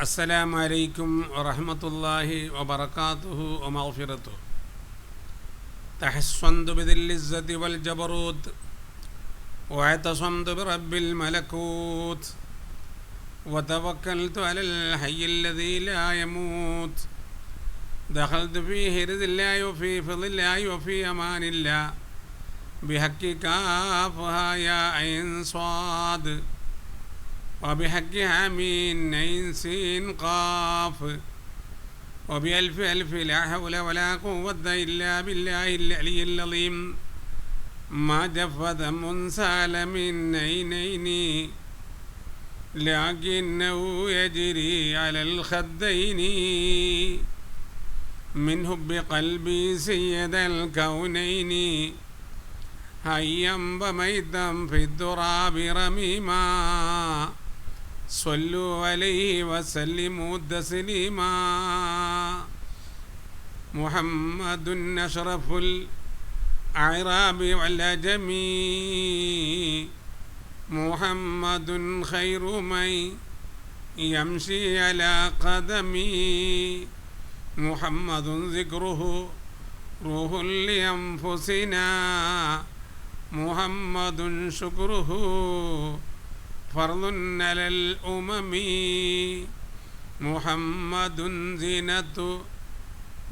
السلام عليكم ورحمة الله وبركاته ومغفرته. تحصنت بذل العزة والجبروت واعتصمت برب الملكوت وتوكلت على الحي الذي لا يموت. دخلت في حرز الله وفي فضل الله وفي أمان الله بحق كافها يا عين صاد وبحق حمين عين سين قاف وبألف ألف لا حول ولا قوة إلا بالله العلي العظيم. ما جفت منسال من عينين لكنه يجري على الخدين من حب قلبي سيد الكونين حيا وميتا في التراب رميما. صلوا عليه وسلموا تسليما. محمد أشرف الأعراب والعجم محمد خير من يمشي على قدمي محمد ذكره روح لأنفسنا محمد شكره فرض على الأمم محمد زينة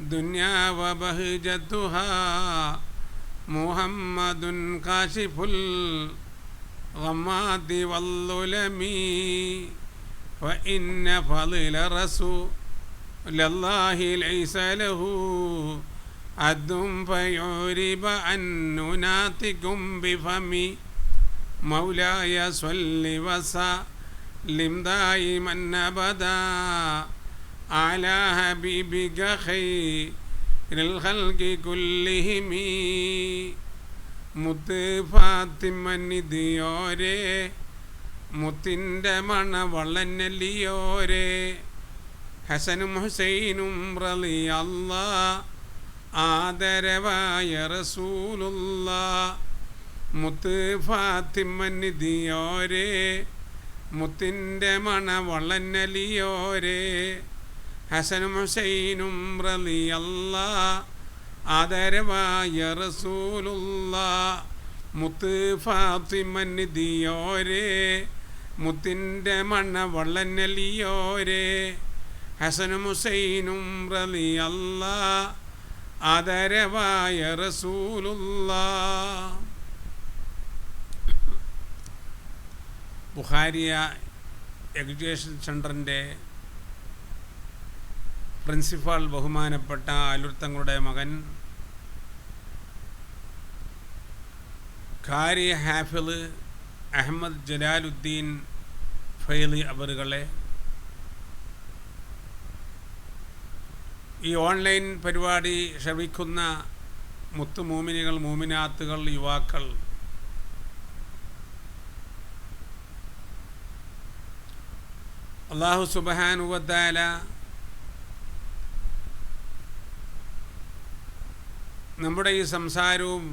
دنيا وبهجتها محمد كاشف الغمات والظلم. وإن فضل رسول الله ليس له عد فيعرب عن ناتكم بفمي. مولاي صل وسلم دائما أبدا على حبيبك خير الخلق كلهم. മുത്ത് ഫാത്തിമനിധിയോരെ മുത്തിൻ്റെ മണവളനല്ലിയോരെ ഹസനും ഹുസൈനും റളിയല്ലാഹ് ആദരവായ റസൂലുള്ളാഹ്. മുത്ത് ഫാത്തിമനിധിയോരെ മുത്തിൻ്റെ മണവളനല്ലിയോരെ ഹസനും ഹുസൈനും റളിയല്ലാഹ് ആദരവായ റസൂലുള്ളാഹ്. മുത്ത് ഫാത്തിമനിധിയോരെ മുത്തിൻ്റെ മണവളനല്ലിയോരെ ഹസനും ഹുസൈനും റളിയല്ലാഹ് ആദരവായ റസൂലുള്ളാഹ്. ബുഖാരിയ എഡ്യൂക്കേഷൻ സെൻ്ററിൻ്റെ പ്രിൻസിപ്പാൾ ബഹുമാനപ്പെട്ട അലുർത്തങ്ങളുടെ മകൻ ഖാരി ഹാഫിള് അഹമ്മദ് ജലാലുദ്ദീൻ ഫൈളി അവറുകളെ, ഈ ഓൺലൈൻ പരിപാടി ശ്രവിക്കുന്ന മുത്തുമൂമിനികൾ, മൂമിനാത്തുകൾ, യുവാക്കൾ, അല്ലാഹു സുബ്ഹാനഹു വ തആല നമ്മുടെ ഈ സംസാരവും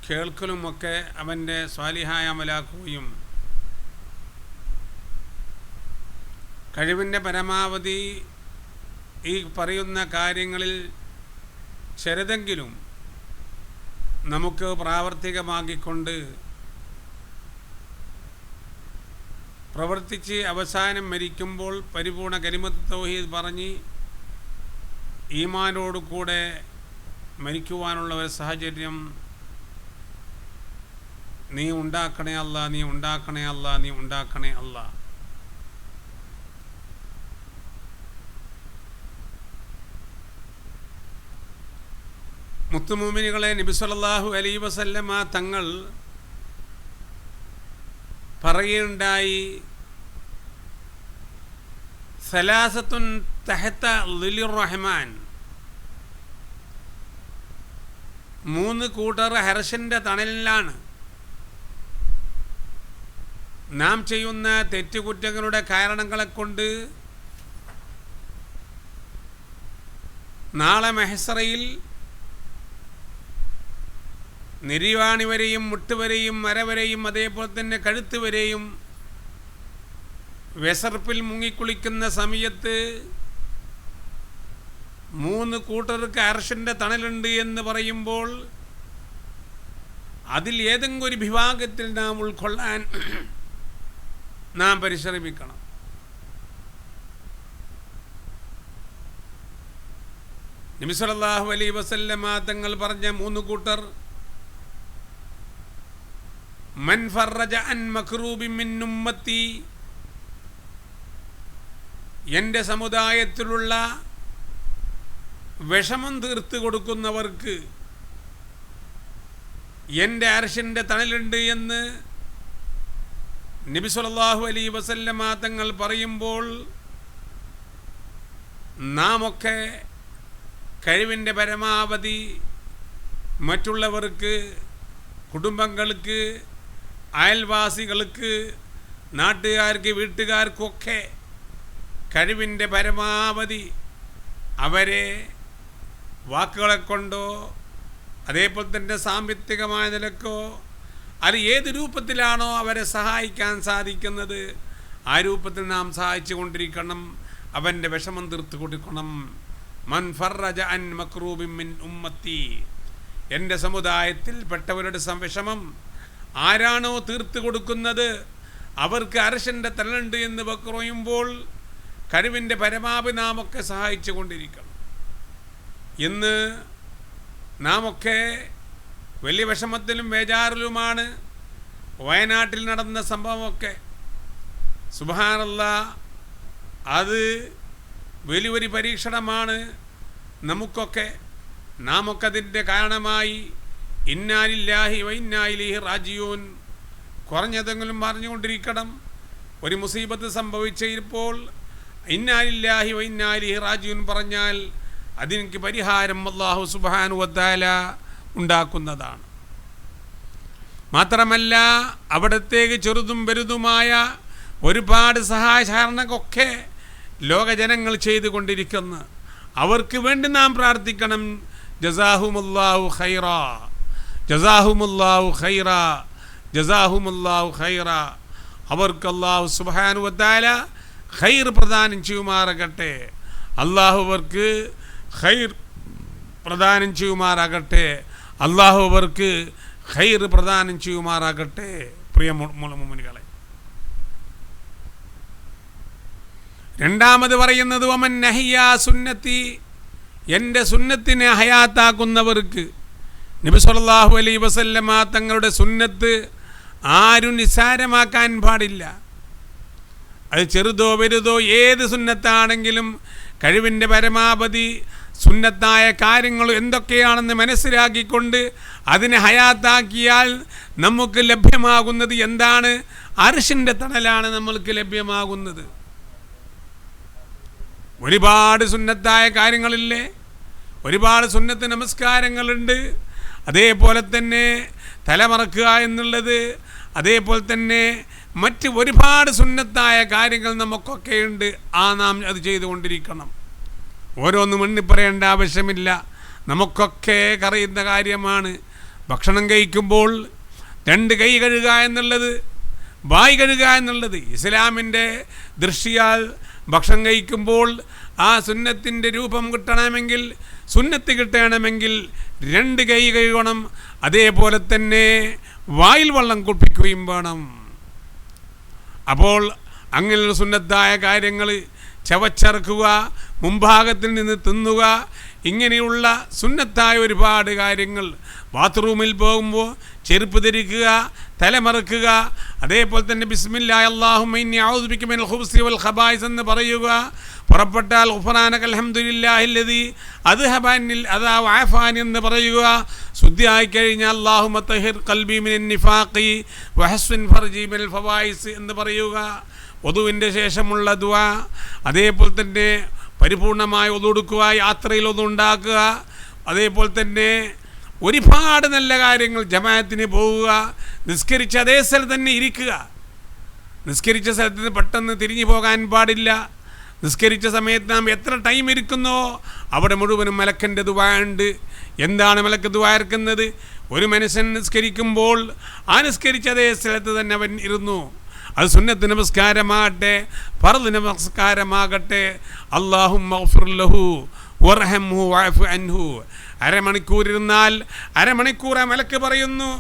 കേൾക്കലുമൊക്കെ അവൻ്റെ സ്വാലിഹായ അമലാക്കുകയും കഴിവിൻ്റെ പരമാവധി ഈ പറയുന്ന കാര്യങ്ങളിൽ ചെറുതെങ്കിലും നമുക്ക് പ്രാവർത്തികമാക്കിക്കൊണ്ട് പ്രവർത്തിച്ച് അവസാനം മരിക്കുമ്പോൾ പരിപൂർണ കലിമത്ത് തൗഹീദ് പറഞ്ഞ് ഈമാനോട് കൂടെ മരിക്കുവാനുള്ള ഒരു സാഹചര്യം നീ ഉണ്ടാക്കണേ അല്ല, നീ ഉണ്ടാക്കണേ അല്ല, നീ ഉണ്ടാക്കണേ അല്ല. മുത്തുമൂമിനികളെ, നബി സല്ലല്ലാഹു അലൈഹി വസല്ലമ തങ്ങൾ പറയുകയുണ്ടായി, സലാസത്തുൻ തഹത ളിലിർ റഹ്മാൻ, മൂന്ന് കൂട്ടർ ഹർഷിൻ്റെ തണലിലാണ്. നാം ചെയ്യുന്ന തെറ്റുകുറ്റങ്ങളുടെ കാരണങ്ങളെ കൊണ്ട് നാളെ മെഹ്സറയിൽ നിരിവാണി വരെയും മുട്ടുവരെയും മരവരെയും അതേപോലെ തന്നെ കഴുത്ത് വരെയും വിസർപ്പിൽ മുങ്ങിക്കുളിക്കുന്ന സമയത്ത് 3 കൂട്ടർക്ക് അർശിൻ്റെ തണലുണ്ട് എന്ന് പറയുമ്പോൾ അതിൽ ഏതെങ്കിലും ഒരു വിഭാഗത്തിൽ നാം ഉൾക്കൊള്ളാൻ നാം പരിശ്രമിക്കണം. നബി സല്ലല്ലാഹു അലൈഹി വസല്ലമ തങ്ങൾ പറഞ്ഞ 3 കൂട്ടർ, മൻ ഫറജ അൻ മക്റൂബിൻ മിൻ ഉമ്മത്തി, എൻ്റെ സമുദായത്തിലുള്ള വിഷമം തീർത്ത് കൊടുക്കുന്നവർക്ക് എൻ്റെ അർശിൻ്റെ തണലുണ്ട് എന്ന് നബി സല്ലല്ലാഹു അലൈഹി വസല്ലമ തങ്ങൾ പറയുമ്പോൾ നാം ഒക്കെ കഴിവിൻ്റെ പരമാവധി മറ്റുള്ളവർക്ക്, കുടുംബങ്ങൾക്ക്, അയൽവാസികൾക്ക്, നാട്ടുകാർക്ക്, വീട്ടുകാർക്കൊക്കെ കഴിവിൻ്റെ പരമാവധി അവരെ വാക്കുകളെ കൊണ്ടോ അതേപോലെ തന്നെ സാമ്പത്തികമായ നിലക്കോ അത് ഏത് രൂപത്തിലാണോ അവരെ സഹായിക്കാൻ സാധിക്കുന്നത് ആ രൂപത്തിൽ നാം സഹായിച്ചു കൊണ്ടിരിക്കണം. അവൻ്റെ വിഷമം തീർത്ത് കൊടുക്കണം. മൻ ഫറജ അൻ മക്റൂബിൻ മിൻ ഉമ്മത്തി, എൻ്റെ സമുദായത്തിൽപ്പെട്ടവരുടെ വിഷമം ആരാണോ തീർത്ത് കൊടുക്കുന്നത് അവർക്ക് അർശിൻ്റെ തണലുണ്ട് എന്ന് പറയുമ്പോൾ കഴിവിൻ്റെ പരമാവധി നാം ഒക്കെ സഹായിച്ചു കൊണ്ടിരിക്കണം. ഇന്ന് നാം ഒക്കെ വലിയ വിഷമത്തിലും ബേജാറിലുമാണ്. വയനാട്ടിൽ നടന്ന സംഭവമൊക്കെ സുബ്ഹാനല്ലാഹ്, അത് വലിയൊരു പരീക്ഷണമാണ് നമുക്കൊക്കെ. നാം ഒക്കെ അതിൻ്റെ കാരണമായി ഇന്നാ ലില്ലാഹി വ ഇന്നാ ഇലൈഹി റാജിഊൻ കുറഞ്ഞതെങ്കിലും പറഞ്ഞുകൊണ്ടിരിക്കണം. ഒരു മുസീബത്ത് സംഭവിച്ചപ്പോൾ ഇന്നാ ലില്ലാഹി വ ഇന്നാ ഇലൈഹി റാജിഊൻ പറഞ്ഞാൽ അതിന് പരിഹാരം അല്ലാഹു സുബ്ഹാനഹു വ തആല ഉണ്ടാക്കുന്നതാണ്. മാത്രമല്ല അവിടത്തേക്ക് ചെറുതും വലുതുമായ ഒരുപാട് സഹായ സഹകരണമൊക്കെ ലോകജനങ്ങൾ ചെയ്തുകൊണ്ടിരിക്കുന്നു. അവർക്ക് വേണ്ടി നാം പ്രാർത്ഥിക്കണം. ജസാഹുമുല്ലാഹു ഖൈറാ, ജസാഹുമുല്ലാഹു ഖൈറാ, ജസാഹുമുല്ലാഹു ഖൈറാ. അവർക്ക് അല്ലാഹു സുബ്ഹാനഹു വ തആല ഖൈർ പ്രദാനം ചെയ്യുമാറാകട്ടെ. അല്ലാഹു അവർക്ക് ഖൈർ പ്രദാനം ചെയ്യുമാറാകട്ടെ. അല്ലാഹു അവർക്ക് ഖൈർ പ്രദാനം ചെയ്യുമാറാകട്ടെ. പ്രിയ മുഅ്മിനീങ്ങളെ, രണ്ടാമത് പറയുന്നത് വമൻ നഹിയാ സുന്നത്തി, എൻ്റെ സുന്നത്തിനെ ഹയാത്താക്കുന്നവർക്ക്. നബി സല്ലല്ലാഹു അലൈഹി വസല്ലമ തങ്ങളുടെ സുന്നത്ത് ആരും നിസ്സാരമാക്കാൻ പാടില്ല. അത് ചെറുതോ വലുതോ ഏത് സുന്നത്താണെങ്കിലും കഴിവിൻ്റെ പരമാവധി സുന്നത്തായ കാര്യങ്ങൾ എന്തൊക്കെയാണെന്ന് മനസ്സിലാക്കിക്കൊണ്ട് അതിനെ ഹയാത്താക്കിയാൽ നമുക്ക് ലഭ്യമാകുന്നത് എന്താണ്? അർശിൻ്റെ തണലാണ് നമ്മൾക്ക് ലഭ്യമാകുന്നത്. ഒരുപാട് സുന്നത്തായ കാര്യങ്ങളില്ലേ, ഒരുപാട് സുന്നത്ത് നമസ്കാരങ്ങളുണ്ട്. അതേപോലെ തന്നെ തലമറക്കുക എന്നുള്ളത്, അതേപോലെ തന്നെ മറ്റ് ഒരുപാട് സുന്നത്തായ കാര്യങ്ങൾ നമുക്കൊക്കെ ഉണ്ട്. നാം അത് ചെയ്തുകൊണ്ടിരിക്കണം. ഓരോന്നും എണ്ണി പറയേണ്ട ആവശ്യമില്ല, നമുക്കൊക്കെ അറിയുന്ന കാര്യമാണ്. ഭക്ഷണം കഴിക്കുമ്പോൾ 2 കൈ കഴുകുക എന്നുള്ളത്, വായ് കഴുകുക എന്നുള്ളത് ഇസ്ലാമിൻ്റെ ദൃഷ്ടിയാൽ ഭക്ഷണം കഴിക്കുമ്പോൾ ആ സുന്നത്തിൻ്റെ രൂപം കിട്ടണമെങ്കിൽ, സുന്നത്ത് കിട്ടണമെങ്കിൽ 2 കൈ കഴുകണം. അതേപോലെ തന്നെ വായിൽ വെള്ളം കുടിപ്പിക്കുകയും വേണം. അപ്പോൾ അങ്ങനെയുള്ള സുന്നത്തായ കാര്യങ്ങൾ ചവച്ചറക്കുക, മുൻഭാഗത്തിൽ നിന്ന് തിന്നുക, ഇങ്ങനെയുള്ള സുന്നത്തായ ഒരുപാട് കാര്യങ്ങൾ. ബാത്റൂമിൽ പോകുമ്പോൾ ചെരുപ്പ് ധരിക്കുക, തലമറക്കുക, അതേപോലെ തന്നെ ബിസ്മില്ലാഹി അല്ലാഹുമ്മ ഇന്നി അഊദു ബിക മിനൽ ഖുബ്സി വൽ ഖബായിസ് എന്ന് പറയുക. പുറപ്പെട്ടാൽ ഗുഫ്റാനക അൽഹംദുലില്ലാഹില്ലദീ അദ്ഹബ അന്നിൽ അദാ വഅഫാനി എന്ന് പറയുക. ശുദ്ധിയായി കഴിഞ്ഞാൽ അല്ലാഹുമ്മ തഹിർ ഖൽബി മിനൻ നിഫാഖി വഹസ്വിൻ ഫർജി മിനൽ ഫവായിസ് എന്ന് പറയുക. വുദുവിൻ്റെ ശേഷമുള്ള ദുആ, അതേപോലെ തന്നെ പരിപൂർണമായ വുദു എടുക്കുക, യാത്രയിൽ വുദു ഉണ്ടാക്കുക, അതേപോലെ തന്നെ ഒരുപാട് നല്ല കാര്യങ്ങൾ. ജമാഅത്തിന് പോവുക, നിസ്കരിച്ച അതേ സ്ഥലത്ത് തന്നെ ഇരിക്കുക. നിസ്കരിച്ച സ്ഥലത്ത് നിന്ന് പെട്ടെന്ന് തിരിഞ്ഞു പോകാൻ പാടില്ല. നിസ്കരിച്ച സമയത്ത് നാം എത്ര ടൈം ഇരിക്കുന്നോ അവിടെ മുഴുവനും മലക്കൻ്റെ ദുആ ഉണ്ട്. എന്താണ് മലക്ക് ദുആ ഇറക്കുന്നത്? ഒരു മനുഷ്യൻ നിസ്കരിക്കുമ്പോൾ ആ നിസ്കരിച്ച അതേ സ്ഥലത്ത് തന്നെ അവൻ ഇരുന്നു. അത് സുന്നത്ത് നമസ്കാരമാകട്ടെ, ഫർദ് നമസ്കാരമാകട്ടെ. അല്ലാഹുമ്മ ഗ്ഫിർ ലഹു വർഹംഹു വഅഫു അൻഹു. അരമണിക്കൂറിരുന്നാൽ അരമണിക്കൂർ ആ മലക്ക് പറയുന്നു,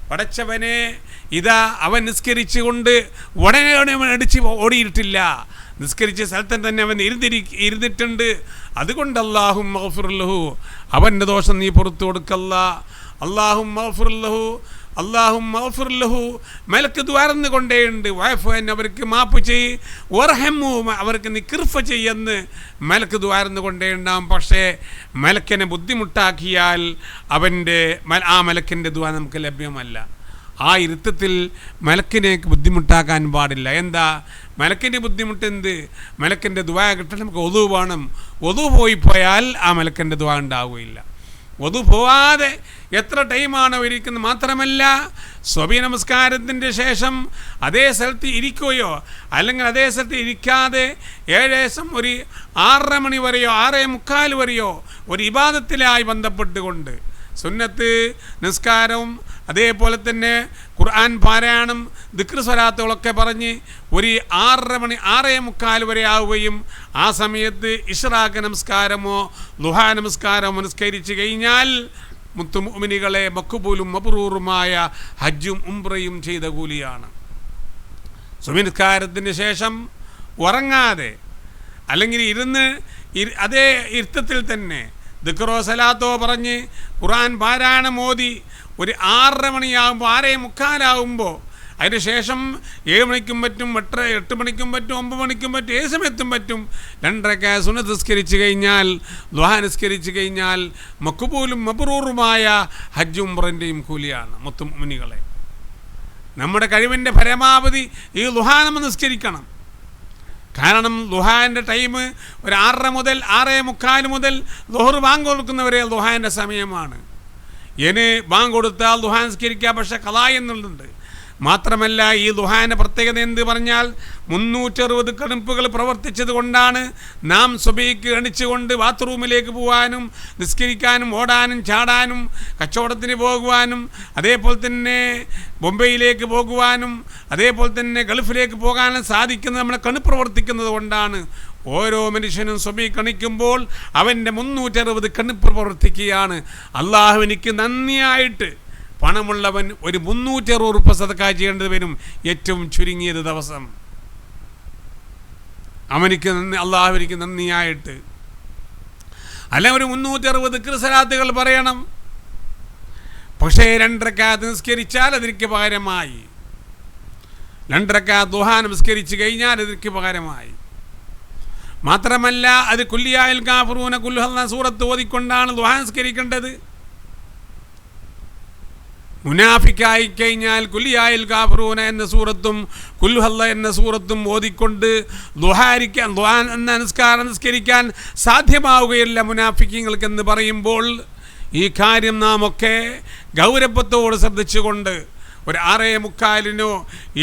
പടച്ചവനെ ഇതാ അവൻ നിസ്കരിച്ചുകൊണ്ട് ഉടനെ അവൻ അടിച്ച് ഓടിയിട്ടില്ല, നിസ്കരിച്ച സ്ഥലത്ത് തന്നെ അവൻ ഇരുന്നിട്ടുണ്ട്. അതുകൊണ്ട് അല്ലാഹുമ്മ ഗ്ഫിർ ലഹു, അവൻ്റെ ദോഷം നീ പുറത്തു കൊടുക്കല്ല. അല്ലാഹുമ്മ ഗ്ഫിർ ലഹു, അല്ലാഹുമ്മ ഗ്ഫിർ ലഹു. മലക്ക് ദ്വാരന്ന് കൊണ്ടേയുണ്ട്, വഅഫു അൻ, അവർക്ക് മാപ്പ് ചെയ്യ്, വർഹംഹു, അവർക്ക് നീ കൃപ ചെയ്യെന്ന് മലക്ക് ദ്വാരന്ന് കൊണ്ടേയുണ്ടാവും. പക്ഷേ മലക്കിനെ ബുദ്ധിമുട്ടാക്കിയാൽ ആ മലക്കിൻ്റെ ദുആ നമുക്ക് ലഭ്യമല്ല. ആ ഇരുത്തത്തിൽ മലക്കിനെ ബുദ്ധിമുട്ടാക്കാൻ പാടില്ല. എന്താ മലക്കിൻ്റെ ബുദ്ധിമുട്ട്? എന്ത്? മലക്കിൻ്റെ ദുആ കിട്ടാൻ നമുക്ക് ഒദു വേണം. ഒദു പോയാൽ ആ മലക്കിൻ്റെ ദുആ ഉണ്ടാവുകയില്ല. ഒദു പോവാതെ എത്ര ടൈമാണോ ഇരിക്കുന്നത്. മാത്രമല്ല സ്വബി നമസ്കാരത്തിൻ്റെ ശേഷം അതേ സ്ഥലത്ത് ഇരിക്കുകയോ അല്ലെങ്കിൽ അതേ സ്ഥലത്ത് ഇരിക്കാതെ ഏകദേശം ഒരു 6:30 മണി വരെയോ 6:45 വരെയോ ഒരു ഇബാദത്തിലായി ബന്ധപ്പെട്ടുകൊണ്ട് സുന്നത്ത് നിസ്കാരവും അതേപോലെ തന്നെ ഖുർആൻ പാരായണം ദിക്ർ സ്വലാത്തുകളൊക്കെ പറഞ്ഞ് ഒരു 6:30 മണി 6:45 വരെ ആവുകയും ആ സമയത്ത് ഇശ്റാഖ് നമസ്കാരമോ ളുഹാ നമസ്കാരമോ നിസ്കരിച്ച് കഴിഞ്ഞാൽ മുത്തുമുഅ്മിനീകളെ മഖ്ബൂലും മബ്റൂറുമായ ഹജ്ജും ഉംറയും ചെയ്ത കൂലിയാണ്. സുബഹി നിസ്കാരത്തിന് ശേഷം ഉറങ്ങാതെ അല്ലെങ്കിൽ ഇരുന്ന് അതേ ഇരുത്തത്തിൽ തന്നെ ദിക്റോ സലാത്തോ പറഞ്ഞ് ഖുർആൻ പാരായണം ഓതി ഒരു 6:30 മണിയാകുമ്പോൾ 6:45 അതിന് ശേഷം 7 മണിക്കും പറ്റും, 8 മണിക്കും പറ്റും, 9 മണിക്കും പറ്റും, ഏത് സമയത്തും പറ്റും. 2 റക്അത്ത് സുന്നത്ത് നിസ്കരിച്ച് കഴിഞ്ഞാൽ ദുആ നിസ്കരിച്ച് കഴിഞ്ഞാൽ മഖ്ബൂലും മബ്റൂറുമായ ഹജ്ജും ഉംറൻ്റെയും കൂലിയാണ്. മുത്തുമുഅ്മിനീകളെ, നമ്മുടെ കഴിവിൻ്റെ പരമാവധി ഈ ദുആ നമ്മൾ നിസ്കരിക്കണം. കാരണം ദുഹാൻ്റെ ടൈം ഒരു 6:30 മുതൽ 6:45 മുതൽ ളുഹർ ബാങ്ക് കൊടുക്കുന്നവരെ ദുഹാൻ്റെ സമയമാണ്. ഇനി ബാങ്ക് കൊടുത്താൽ ദുഹാ നിസ്കരിക്കുക, പക്ഷേ ഖളാ എന്നുള്ളത്. മാത്രമല്ല ഈ ദുഹാൻ്റെ പ്രത്യേകത എന്ത് പറഞ്ഞാൽ 360 കണുപ്പുകൾ പ്രവർത്തിച്ചത് കൊണ്ടാണ് നാം സുബഹിക്ക് എണിച്ചുകൊണ്ട് ബാത്റൂമിലേക്ക് പോകാനും നിസ്കരിക്കാനും ഓടാനും ചാടാനും കച്ചവടത്തിന് പോകുവാനും അതേപോലെ തന്നെ ബോംബെയിലേക്ക് പോകുവാനും അതേപോലെ തന്നെ ഗൾഫിലേക്ക് പോകാനും സാധിക്കുന്നത് നമ്മുടെ കണ്ണ് പ്രവർത്തിക്കുന്നത് കൊണ്ടാണ്. ഓരോ മനുഷ്യനും സുബഹി കണിക്കുമ്പോൾ അവൻ്റെ 360 കണ്ണിപ്പ് പ്രവർത്തിക്കുകയാണ്. അള്ളാഹുവിനിക്ക് നന്ദിയായിട്ട് പണമുള്ളവൻ ഒരു 360 രൂപ സദഖ ചെയ്യേണ്ടത് വരും ഏറ്റവും ചുരുങ്ങിയത് ദിവസം. അവനിക്ക് അള്ളാഹുവിനിക്ക് നന്ദിയായിട്ട് അല്ല ഒരു 360 ദിക്ർ സലാത്തുകൾ പറയണം. പക്ഷേ 2 റക്അത്ത് നിസ്കരിച്ചാൽ അതിற்கு പകരമായി 2 റക്അത്ത് ദുഹാ നിസ്കരിച്ച് കഴിഞ്ഞാൽ അതിற்கு പകരമായി. മാത്രമല്ല അത് കുല്ലിയായിൽ കാഫിറൂന കുൽഹു സൂറത്ത് ഓതിക്കൊണ്ടാണ് ദുആ നിസ്കരിക്കേണ്ടത്. മുനാഫിക്കായി കഴിഞ്ഞാൽ കുല്ലിയായിൽ കാഫിറൂന എന്ന സൂറത്തും കുൽഹു എന്ന സൂറത്തും ഓതിക്കൊണ്ട് ദുആ എന്ന നിസ്കാരം നിസ്കരിക്കാൻ സാധ്യമാവുകയില്ല മുനാഫിക്കീങ്ങൾക്കെന്ന് പറയുമ്പോൾ ഈ കാര്യം നാം ഒക്കെ ഗൗരവത്തോട് ശ്രദ്ധിച്ചുകൊണ്ട് ഒരു 6:45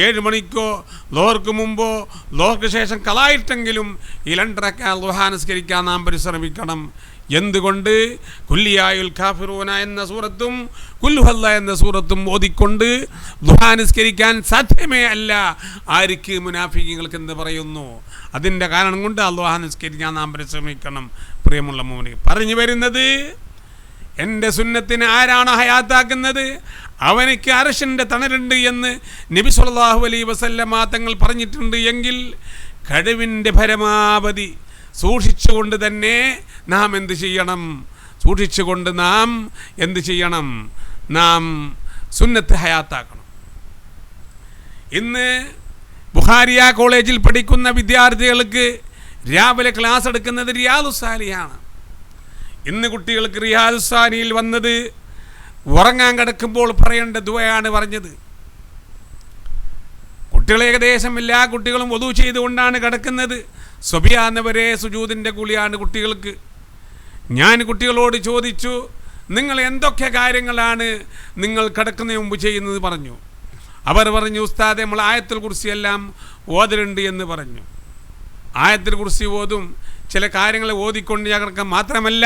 7 മണിക്കോ ളുഹർക്ക് മുമ്പോ ളുഹർക്ക് ശേഷം കളായിട്ടെങ്കിലും ഈ 2 റക്അത്ത് ദുആ നിസ്കരിക്കാൻ നാം പരിശ്രമിക്കണം. എന്തുകൊണ്ട്? കുല്ലിയായുൽ കാഫിറൂന എന്ന സൂറത്തും കുൽഹു എന്ന സൂറത്തും ഓതിക്കൊണ്ട് ദുആ നിസ്കരിക്കാൻ സാധ്യമേ അല്ല ആർക്ക്? മുനാഫിക്കീങ്ങൾക്ക് എന്ന് പറയുന്നു. അതിൻ്റെ കാരണം കൊണ്ട് ദുആ നിസ്കരിക്കാൻ നാം പരിശ്രമിക്കണം. പ്രിയമുള്ള മുഅ്മിനീൻ, പറഞ്ഞു വരുന്നത് എൻ്റെ സുന്നത്തിനെ ആരാണോ ഹയാത്താക്കുന്നത് അവനക്ക് അർശിൻ്റെ തണലുണ്ട് എന്ന് നബി സല്ലല്ലാഹു അലൈഹി വസല്ലമ തങ്ങൾ പറഞ്ഞിട്ടുണ്ട്. എങ്കിൽ കഴിവിൻ്റെ പരമാവധി സൂക്ഷിച്ചുകൊണ്ട് തന്നെ നാം എന്ത് ചെയ്യണം? സൂക്ഷിച്ചുകൊണ്ട് നാം എന്ത് ചെയ്യണം? നാം സുന്നത്ത് ഹയാത്താക്കണം. ഇന്ന് ബുഖാരിയ കോളേജിൽ പഠിക്കുന്ന വിദ്യാർത്ഥികൾക്ക് രാവിലെ ക്ലാസ് എടുക്കുന്നത് റിയാദുസ് സാലിഹാണ്. ഇന്ന് കുട്ടികൾക്ക് റിയാദുസ് സാലിഹിൽ വന്നത് ഉറങ്ങാൻ കിടക്കുമ്പോൾ പറയേണ്ട ദുആയാണ് പറഞ്ഞത്. കുട്ടികൾ ഏകദേശം എല്ലാ കുട്ടികളും വുളൂ ചെയ്തുകൊണ്ടാണ് കിടക്കുന്നത്. സുബ്ഹിയാന്നവരെ സുജൂദിൻ്റെ കൂലിയാണ് കുട്ടികൾക്ക്. ഞാൻ കുട്ടികളോട് ചോദിച്ചു, നിങ്ങൾ എന്തൊക്കെ കാര്യങ്ങളാണ് നിങ്ങൾ കിടക്കുന്നതിന് മുമ്പ് ചെയ്യുന്നത് പറഞ്ഞു. അവർ പറഞ്ഞു, ഉസ്താദെ നമ്മൾ ആയത്തുൽ കുർസി എല്ലാം ഓതലുണ്ട് എന്ന് പറഞ്ഞു. ആയത്തുൽ കുർസി ഓതും, ചില കാര്യങ്ങൾ ഓതിക്കൊണ്ട് ഞങ്ങൾക്ക് മാത്രമല്ല.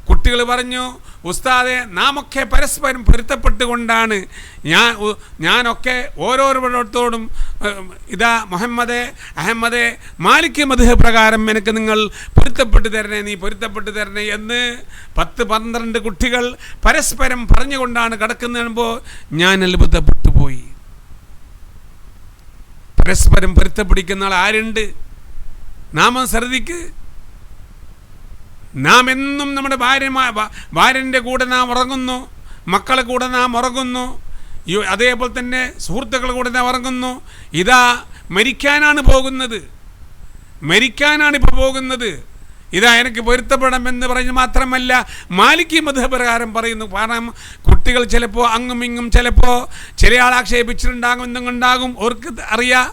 കുട്ടികൾ പറഞ്ഞു, ഉസ്താദെ നാമൊക്കെ പരസ്പരം പൊരുത്തപ്പെട്ടുകൊണ്ടാണ് ഞാനൊക്കെ ഓരോരുത്തരോടും ഇതാ മുഹമ്മദേ അഹമ്മദേ മാലിക് മദ്ഹബ് പ്രകാരം എനിക്ക് നിങ്ങൾ പൊരുത്തപ്പെട്ടു തരണേ, നീ പൊരുത്തപ്പെട്ടു തരണേ എന്ന് 10-12 കുട്ടികൾ പരസ്പരം പറഞ്ഞുകൊണ്ടാണ് കിടക്കുന്നപ്പോൾ ഞാൻ അത്ഭുതപ്പെട്ടു പോയി. പരസ്പരം പൊരുത്തപ്പെടിക്കുന്ന ആൾ ആരുണ്ട്? നാം ശ്രദ്ധിക്ക്. നാം എന്നും നമ്മുടെ ഭാര്യൻ്റെ കൂടെ നാം ഉറങ്ങുന്നു, മക്കളെ കൂടെ നാം ഉറങ്ങുന്നു, അതേപോലെ തന്നെ സുഹൃത്തുക്കളുടെ കൂടെ നാം ഉറങ്ങുന്നു. ഇതാ മരിക്കാനാണ് ഇപ്പോൾ പോകുന്നത്. ഇതാ എനിക്ക് പൊരുത്തപ്പെടണമെന്ന് പറഞ്ഞ് മാത്രമല്ല മാലിക് മദ്ഹബ് പ്രകാരം പറയുന്നു. കാരണം കുട്ടികൾ ചിലപ്പോൾ അങ്ങും ഇങ്ങും ചിലപ്പോൾ ചില ആൾ ആക്ഷേപിച്ചിട്ടുണ്ടാകും, എന്തുകൊണ്ടാകും അവർക്ക് അറിയാം.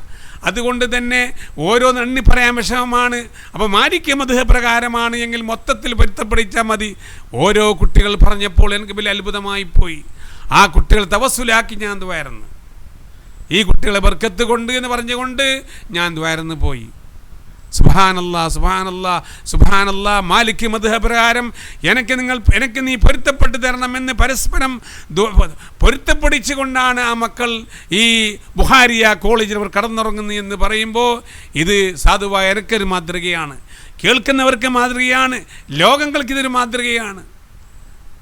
അതുകൊണ്ട് തന്നെ ഓരോന്ന് എണ്ണി പറയാൻ വിഷമമാണ്. അപ്പോൾ മാലിക് മദ്ഹബ് പ്രകാരമാണ് എങ്കിൽ മൊത്തത്തിൽ പൊരുത്തപ്പെടിച്ചാൽ മതി. ഓരോ കുട്ടികൾ പറഞ്ഞപ്പോൾ എനിക്ക് വലിയ അത്ഭുതമായിപ്പോയി. ആ കുട്ടികൾ തവസ്സുലാക്കി ഞാൻ ദ്വാരന്ന്, ഈ കുട്ടികളെ ബർക്കത്ത് കൊണ്ട് എന്ന് പറഞ്ഞുകൊണ്ട് ഞാൻ ദ്വാരന്ന് പോയി. സുബ്ഹാനല്ലാഹ് സുബ്ഹാനല്ലാഹ് സുബ്ഹാനല്ലാഹ്. മാലിക് മദ്ഹബ് പ്രകാരം എനിക്ക് നീ പൊരുത്തപ്പെട്ട് തരണമെന്ന് പരസ്പരം പൊരുത്തപ്പെടിച്ചു കൊണ്ടാണ് ആ മക്കൾ ഈ ബുഖാരിയ കോളേജിൽ അവർ കടന്നുറങ്ങുന്നു എന്ന് പറയുമ്പോൾ ഇത് സാധുവായ എനിക്കൊരു മാതൃകയാണ്, കേൾക്കുന്നവർക്ക് മാതൃകയാണ്, ലോകങ്ങൾക്കിതൊരു മാതൃകയാണ്.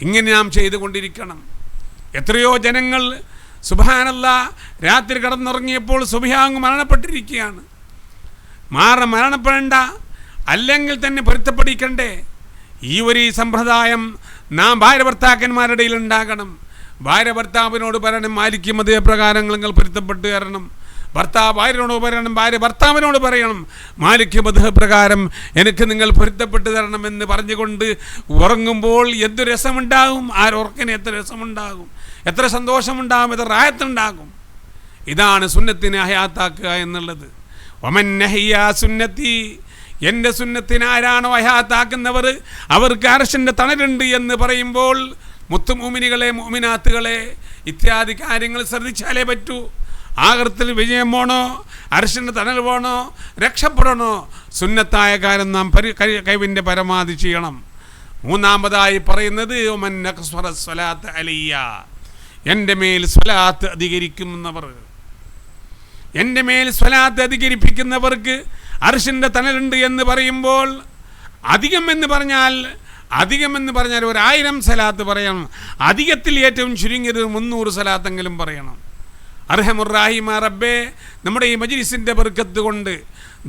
ഇങ്ങനെ നാം ചെയ്തുകൊണ്ടിരിക്കണം. എത്രയോ ജനങ്ങൾ സുബ്ഹാനല്ലാഹ് രാത്രി കടന്നുറങ്ങിയപ്പോൾ സുബ്ഹാങ് മരണപ്പെട്ടിരിക്കുകയാണ്. മരണപ്പെടേണ്ട, അല്ലെങ്കിൽ തന്നെ പൊരുത്തപ്പെടിക്കണ്ടേ? ഈ ഒരു സമ്പ്രദായം നാം ഭാര്യ ഭർത്താക്കന്മാരുടെ ഇടയിൽ ഉണ്ടാകണം. ഭാര്യ ഭർത്താവിനോട് പറയണം മാലിക് മദ്ഹബ് പ്രകാരം നിങ്ങൾ പൊരുത്തപ്പെട്ട് തരണം. ഭർത്താവ് ഭാര്യനോട് പറയണം, ഭാര്യ ഭർത്താവിനോട് പറയണം മാലിക് മദ്ഹബ് പ്രകാരം എനിക്ക് നിങ്ങൾ പൊരുത്തപ്പെട്ട് തരണമെന്ന് പറഞ്ഞുകൊണ്ട് ഉറങ്ങുമ്പോൾ എന്ത് രസമുണ്ടാകും! ഉറക്കിന് എത്ര രസമുണ്ടാകും, എത്ര സന്തോഷമുണ്ടാകും, എത്ര റാഹത്തുണ്ടാകും. ഇതാണ് സുന്നത്തിനെ ഹയാത്താക്കുക എന്നുള്ളത്. വമൻ നഹിയ സുന്നത്തി, എൻ്റെ സുന്നത്തിനെ ആരാണോ ഹയാത്താക്കുന്നവർ അവർക്ക് അർശിൻ്റെ തണലുണ്ട് എന്ന് പറയുമ്പോൾ മുത്തുമൂമിനികളെ മുഅ്മിനാത്തുകളെ ഇത്യാദി കാര്യങ്ങൾ ശ്രദ്ധിച്ചാലേ പറ്റൂ. ആകൃത്തിൽ വിജയം വേണോ, അർശിൻ്റെ തണൽ വേണോ, രക്ഷപ്പെടണോ, സുന്നത്തായ കാര്യം നാം കഴിവിൻ്റെ പരമാവധി ചെയ്യണം. മൂന്നാമതായി പറയുന്നത് വമൻ അക്സറ സ്വലാത്ത് അലയ്യ, എൻ്റെ മേൽ സ്വലാത്ത് അധികരിക്കുന്നവർ, എൻ്റെ മേൽ സ്വലാത്ത് അധികരിപ്പിക്കുന്നവർക്ക് അർശിൻ്റെ തണലുണ്ട് എന്ന് പറയുമ്പോൾ അധികം എന്ന് പറഞ്ഞാൽ 1000 സ്വലാത്ത് പറയണം. അധികത്തിൽ ഏറ്റവും ചുരുങ്ങിയത് 300 സ്വലാത്തെങ്കിലും പറയണം. അർഹമുർ-റഹീമായ റബ്ബേ, നമ്മുടെ ഈ മജ്ലിസിൻ്റെ ബർക്കത്ത് കൊണ്ട്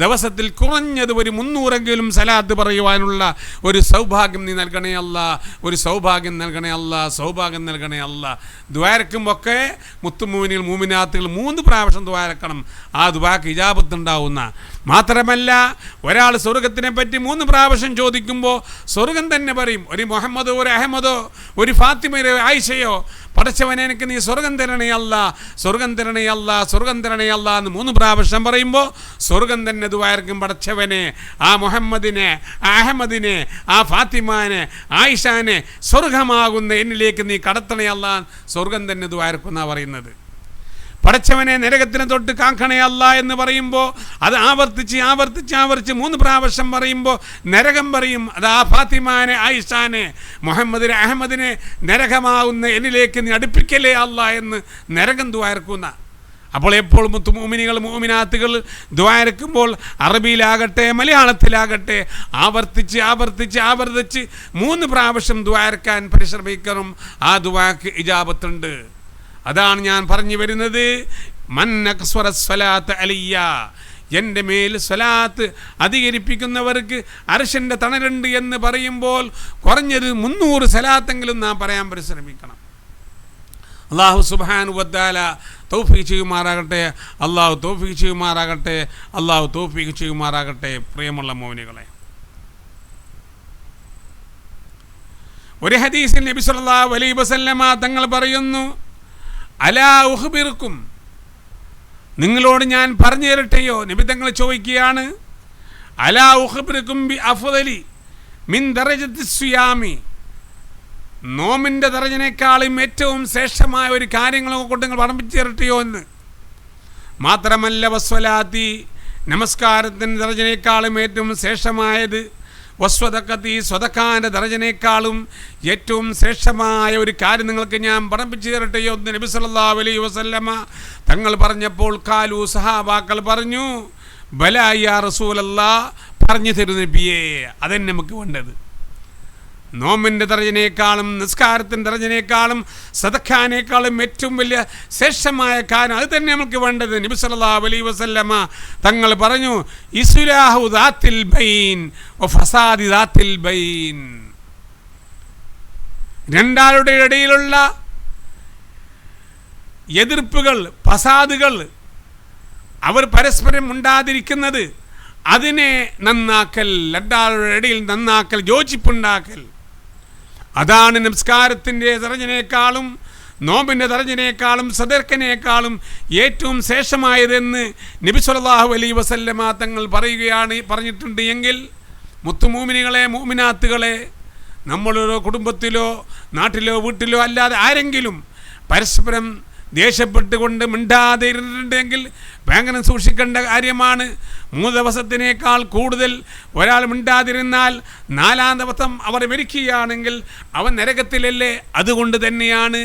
ദിവസത്തിൽ കുറഞ്ഞത് ഒരു 300എങ്കിലും സലാത്ത് പറയുവാനുള്ള ഒരു സൗഭാഗ്യം നീ നൽകണേ അല്ലാ, ഒരു സൗഭാഗ്യം നൽകണേ അല്ലാ, സൗഭാഗ്യം നൽകണേ അല്ലാ. ദ്വാരക്കുമ്പൊക്കെ മുത്തുമൂമിനികൾ മൂമിനാത്തുകൾ 3 പ്രാവശ്യം ദ്വാരക്കണം. ആ ദ്വാക്ക് ഇജാബത്ത് ഉണ്ടാവുന്ന മാത്രമല്ല, ഒരാൾ സ്വർഗത്തിനെ പറ്റി 3 പ്രാവശ്യം ചോദിക്കുമ്പോൾ സ്വർഗം തന്നെ പറയും. ഒരു മുഹമ്മദോ, ഒരു അഹമ്മദോ, ഒരു ഫാത്തിമയോ, ആയിഷയോ, പടച്ചവനെ എനിക്ക് നീ സ്വർഗം തരണേ അല്ലാ, സ്വർഗം തരണേ അല്ലാ, സ്വർഗം തരണേ അല്ലാ എന്ന് 3 പ്രാവശ്യം പറയുമ്പോൾ സ്വർഗം തന്നെ ദുആർക്കും. പടച്ചവനെ ആ മുഹമ്മദിനെ, ആ അഹമ്മദിനെ, ആ ഫാത്തിമാനെ, ആയിഷാനെ സ്വർഗമാകുന്ന എന്നിലേക്ക് നീ കടത്തണേ അല്ലാ, സ്വർഗം തന്നെ ദുആർക്കുന്നാ പറയുന്നത്. പടച്ചവനെ നരകത്തിനെ തൊട്ട് കാക്കണേ അല്ല എന്ന് പറയുമ്പോൾ അത് ആവർത്തിച്ച് 3 പ്രാവശ്യം പറയുമ്പോൾ നരകം പറയും. അത് ആ ഫാത്തിമാനെ, ആയിഷാനെ, മുഹമ്മദിനെ, അഹമ്മദിനെ നരകമാവുന്ന എന്നിലേക്ക് നീ അടുപ്പിക്കലേ അല്ല എന്ന് നരകം ദുആർക്കുന്ന. അപ്പോൾ എപ്പോൾ മുഅ്മിനീകൾ മുഅ്മിനാത്തുകൾ ദുആർക്കുമ്പോൾ അറബിയിലാകട്ടെ മലയാളത്തിലാകട്ടെ ആവർത്തിച്ച് 3 പ്രാവശ്യം ദുആർക്കാൻ പരിശ്രമിക്കണം. ആ ദുആക്ക് ഇജാബത്തുണ്ട്. അതാണ് ഞാൻ പറഞ്ഞു വരുന്നത്. മൻ അക്സറ സ്വലാത്ത് അലയ്യ, എൻ്റെ മേൽ സ്വലാത്ത് അധികരിപ്പിക്കുന്നവർക്ക് അർശിൻ്റെ തണലുണ്ട് എന്ന് പറയുമ്പോൾ കുറഞ്ഞത് 300 സ്വലാത്തെങ്കിലും നാം പറയാൻ പരിശ്രമിക്കണം. അല്ലാഹു സുബ്ഹാനഹു വ തആല തൗഫീഖ് ചെയ്യുമാറാകട്ടെ. അല്ലാഹു തൗഫീഖ് ചെയ്യുമാറാകട്ടെ. അല്ലാഹു തൗഫീഖ് ചെയ്യുമാറാകട്ടെ. പ്രിയമുള്ള മുഅ്മിനീകളെ, ഒരു ഹദീസിൽ നബി സല്ലല്ലാഹു അലൈഹി വസല്ലമ തങ്ങൾ പറയുന്നു, അലാ ഉഖ്ബിറുക്കും, നിങ്ങളോട് ഞാൻ പറഞ്ഞു തരട്ടെയോ? നബി തങ്ങൾ ചോദിക്കുകയാണ്, അലാ ഉഖ്ബിറുക്കും ബി അഫ്ദലി മിൻ ദറജത്തി സിയാമി, നോമിൻ്റെ ദറജനേക്കാളും ഏറ്റവും ശ്രേഷ്ഠമായ ഒരു കാര്യങ്ങളെ കൊണ്ട് നിങ്ങൾ പഠിപ്പിച്ചു തരട്ടെയോ എന്ന്. മാത്രമല്ല വസ്വലാത്തി, നമസ്കാരത്തിൻ്റെ ദർജനേക്കാളും ഏറ്റവും ശ്രേഷ്ഠമായത് വസ്വദക്കത്തി സ്വതക്കാൻ്റെ ദർജനേക്കാളും ഏറ്റവും ശ്രേഷ്ഠമായ ഒരു കാര്യം നിങ്ങൾക്ക് ഞാൻ പഠിപ്പിച്ചു തരട്ടെയോ എന്ന് നബി സല്ലല്ലാഹു അലൈഹി വസല്ലമ തങ്ങൾ പറഞ്ഞപ്പോൾ കാലു സഹാബാക്കൾ പറഞ്ഞു ബലാ യാ റസൂലല്ലാഹ്, പറഞ്ഞു തരുന്ന നബിയേ, അതന്നെ നമുക്ക് വേണ്ടത്. നോമിൻ്റെ ദർജനേക്കാളും നിസ്കാരത്തിൻ്റെ ദർജനേക്കാളും സദഖാനേക്കാളും ഏറ്റവും വലിയ ശ്രേഷ്ഠമായ കാര്യം അത് തന്നെ നമുക്ക് വേണ്ടത്. നബി സല്ലല്ലാഹു അലൈഹി വസല്ലമ തങ്ങൾ പറഞ്ഞു ഇസ്ലാഹു ദാത്തിൽ ബൈൻ വ ഫസാദി ദാത്തിൽ ബൈൻ. രണ്ടാളുടെ ഇടയിലുള്ള എതിർപ്പുകൾ, ഫസാദുകൾ, അവർ പരസ്പരം ഉണ്ടാതിരിക്കുന്നത്, അതിനെ നന്നാക്കൽ, രണ്ടാളുടെ ഇടയിൽ നന്നാക്കൽ, യോജിപ്പുണ്ടാക്കൽ, അതാണ് നമസ്കാരത്തിൻ്റെ ദർജനേക്കാളും നോമ്പിൻ്റെ ദർജനേക്കാളും സദർക്കനേക്കാളും ഏറ്റവും ശ്രേഷ്ഠമായതെന്ന് നബി സല്ലല്ലാഹു അലൈഹി വസല്ലമ തങ്ങൾ പറഞ്ഞിട്ടുണ്ട്. എങ്കിൽ മുത്തുമൂമിനികളെ, മൂമിനാത്തുകളെ, നമ്മളോ കുടുംബത്തിലോ നാട്ടിലോ വീട്ടിലോ അല്ലാതെ ആരെങ്കിലും പരസ്പരം ദേഷ്യപ്പെട്ടുകൊണ്ട് മിണ്ടാതെ ഇരുന്നിട്ടുണ്ടെങ്കിൽ ഭയങ്കര സൂക്ഷിക്കേണ്ട കാര്യമാണ്. 3 ദിവസത്തിനേക്കാൾ കൂടുതൽ ഒരാൾ മിണ്ടാതിരുന്നാൽ 4-ാം ദിവസം അവർ മരിക്കുകയാണെങ്കിൽ അവൻ നരകത്തിലല്ലേ. അതുകൊണ്ട് തന്നെയാണ്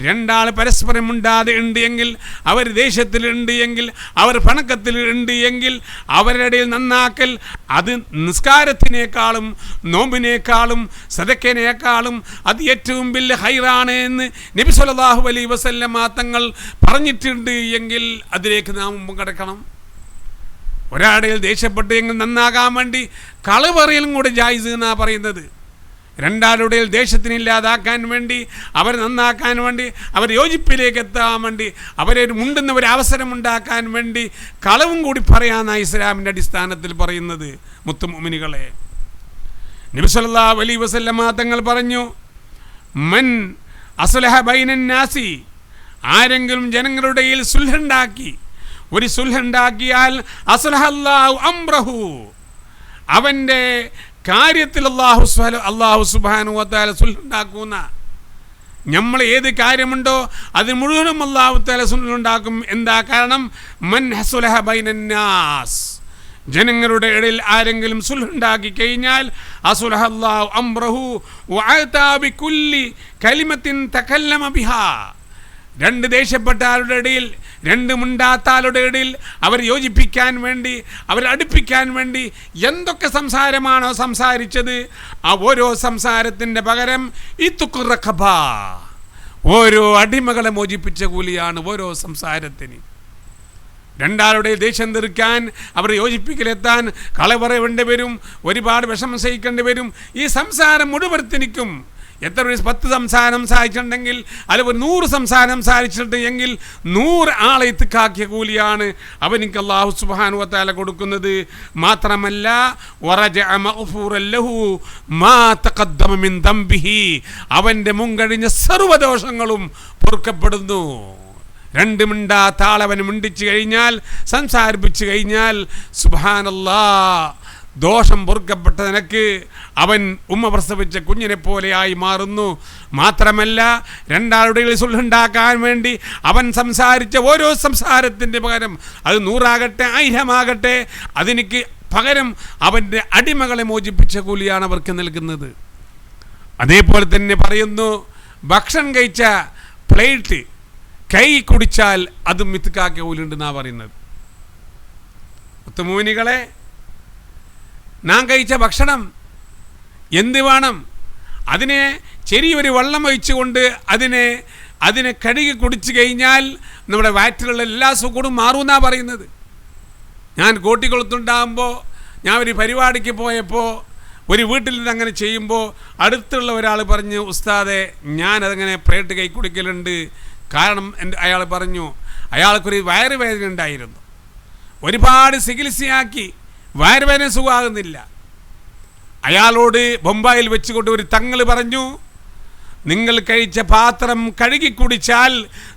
രണ്ടാൾ പരസ്പരം മിണ്ടാതെ ഉണ്ട് എങ്കിൽ, അവർ ദേഷ്യത്തിലുണ്ട് എങ്കിൽ, അവർ പണക്കത്തിലുണ്ട് എങ്കിൽ അവരുടെ ഇടയിൽ നന്നാക്കൽ അത് നിസ്കാരത്തിനേക്കാളും നോമ്പിനേക്കാളും സദക്കനേക്കാളും അത് ഏറ്റവും വലിയ ഹൈറാണ് എന്ന് നബി സല്ലല്ലാഹു അലൈഹി വസല്ലമ തങ്ങൾ പറഞ്ഞിട്ടുണ്ട്. എങ്കിൽ അതിലേക്ക് നാം മുമ്പ് കിടക്കണം. ഒരാടയിൽ ദേഷ്യപ്പെട്ട് എങ്കിൽ നന്നാകാൻ വേണ്ടി കളവ് പറയലും കൂടെ ജായിസ് എന്നാണ് പറയുന്നത്. രണ്ടാളുടെ ദേഷ്യത്തിനില്ലാതാക്കാൻ വേണ്ടി, അവർ നന്നാക്കാൻ വേണ്ടി, അവർ യോജിപ്പിലേക്ക് എത്താൻ വേണ്ടി, അവരെ മുണ്ടുന്ന ഒരു അവസരമുണ്ടാക്കാൻ വേണ്ടി കളവും കൂടി പറയാനാണ് ഇസ്ലാമിൻ്റെ അടിസ്ഥാനത്തിൽ പറയുന്നത്. മുത്തുമുഅ്മിനുകളെ, നബി സല്ലല്ലാഹു അലൈഹി വസല്ലമ തങ്ങൾ പറഞ്ഞു മൻ അസ്ലഹ ബൈനൻ നാസി, ആരെങ്കിലും ജനങ്ങളുടെ ഇടയിൽ സുൽഹുണ്ടാക്കി, ഒരു സുൽഹുണ്ടാക്കിയാൽ അസ്ലഹല്ലാഹു അംറഹു, അവൻ്റെ കാര്യത്തിൽ അല്ലാഹു സുബ്ഹാനഹു വ തആല സുൽഹുണ്ടാക്കുന്ന, നമ്മൾ ഏത് കാര്യമുണ്ടോ അത് മുഴുവനും അല്ലാഹു തആല സുൽഹുണ്ടാക്കും. എന്താ കാരണം? മൻ ഹസുലഹ ബൈനൻ നാസ്, ജനങ്ങളുടെ ഇടയിൽ ആരെങ്കിലും സുൽഹുണ്ടാക്കി കഴിഞ്ഞാൽ അസ്ലഹല്ലാഹു അംറഹു വഅതാ ബികുല്ലി കലിമത്തിൻ തകല്ലമ ബിഹാ, രണ്ട് ദേഷ്യപ്പെട്ട ആളുടെ ഇടയിൽ, രണ്ട് മുണ്ടാത്താളുടെ ഇടയിൽ അവർ യോജിപ്പിക്കാൻ വേണ്ടി, അവർ അടുപ്പിക്കാൻ വേണ്ടി എന്തൊക്കെ സംസാരമാണോ സംസാരിച്ചത്, ആ ഓരോ സംസാരത്തിൻ്റെ പകരം ഇത്തുഖറഖബ, ഓരോ അടിമകളെ മോചിപ്പിച്ച കൂലിയാണ് ഓരോ സംസാരത്തിന്. രണ്ടാളുടെ ദേഷ്യം തീർക്കാൻ, അവർ യോജിപ്പിക്കലെത്താൻ കളവറവേണ്ടി വരും, ഒരുപാട് വിഷമം സഹിക്കേണ്ടി വരും. ഈ സംസാരം മുഴുവത്തിനിക്കും എത്ര 10 സംസാരം സംസാരിച്ചിട്ടുണ്ടെങ്കിൽ, അല്ലെങ്കിൽ 100 സംസാരം സംസാരിച്ചിട്ട് എങ്കിൽ 100 ആളെ ഇത്തിക്കാക്കിയ കൂലിയാണ് അവനിക്ക് അല്ലാഹു സുബ്ഹാനഹു വ തആല കൊടുക്കുന്നത്. മാത്രമല്ല വറജഅ മഗ്ഫൂറൻ ലഹു മാ തഖദ്ദമ മിൻ ദംബിഹി, അവൻ്റെ മുൻകഴിഞ്ഞ സർവ്വദോഷങ്ങളും പൊറുക്കപ്പെടുന്നു. രണ്ട് മിണ്ടാത്താളവൻ മിണ്ടിച്ചു കഴിഞ്ഞാൽ, സംസാരിപ്പിച്ചു കഴിഞ്ഞാൽ സുബ്ഹാനല്ലാഹ്, ദോഷം പൊറുക്കപ്പെട്ട നിനക്ക് അവൻ ഉമ്മ പ്രസവിച്ച കുഞ്ഞിനെ പോലെയായി മാറുന്നു. മാത്രമല്ല രണ്ടാളുടെ സുൽഹുണ്ടാക്കാൻ വേണ്ടി അവൻ സംസാരിച്ച ഓരോ സംസാരത്തിൻ്റെ പകരം, അത് 100 ആകട്ടെ 1000 ആകട്ടെ, അതിനിക്ക് പകരം അവൻ്റെ അടിമകളെ മോചിപ്പിച്ച കൂലിയാണ് അവർക്ക് നൽകുന്നത്. അതേപോലെ തന്നെ പറയുന്നു, ഭക്ഷണം കഴിച്ച പ്ലേറ്റ് കൈ കുടിച്ചാൽ അതും മിത്തുക്കാക്കിയ കൂലുണ്ടെന്നാണ് പറയുന്നത്. മുത്തുമൂനികളെ, നാം കഴിച്ച ഭക്ഷണം എന്ത് വേണം? അതിനെ ചെറിയൊരു വെള്ളം ഒഴിച്ചുകൊണ്ട് അതിനെ കഴുകി കുടിച്ചു കഴിഞ്ഞാൽ നമ്മുടെ വയറ്റിലുള്ള എല്ലാ സുഖവും മാറുമെന്നാണ് പറയുന്നത്. ഞാൻ കോട്ടിക്കുളത്തുണ്ടാകുമ്പോൾ, ഞാൻ ഒരു പരിപാടിക്ക് പോയപ്പോൾ ഒരു വീട്ടിൽ നിന്ന് അങ്ങനെ ചെയ്യുമ്പോൾ അടുത്തുള്ള ഒരാൾ പറഞ്ഞു, ഉസ്താദെ ഞാനതങ്ങനെ പ്ലേറ്റ് കൈ കുടിക്കലുണ്ട്. കാരണം അയാൾ പറഞ്ഞു, അയാൾക്കൊരു വയറുവേദന ഉണ്ടായിരുന്നു, ഒരുപാട് ചികിത്സയാക്കി വയറുവേദന സുഖമാകുന്നില്ല. അയാളോട് ബൊമ്പായിൽ വെച്ചുകൊണ്ട് ഒരു തങ്ങൾ പറഞ്ഞു, നിങ്ങൾ കഴിച്ച പാത്രം കഴുകി കുടിച്ചാൽ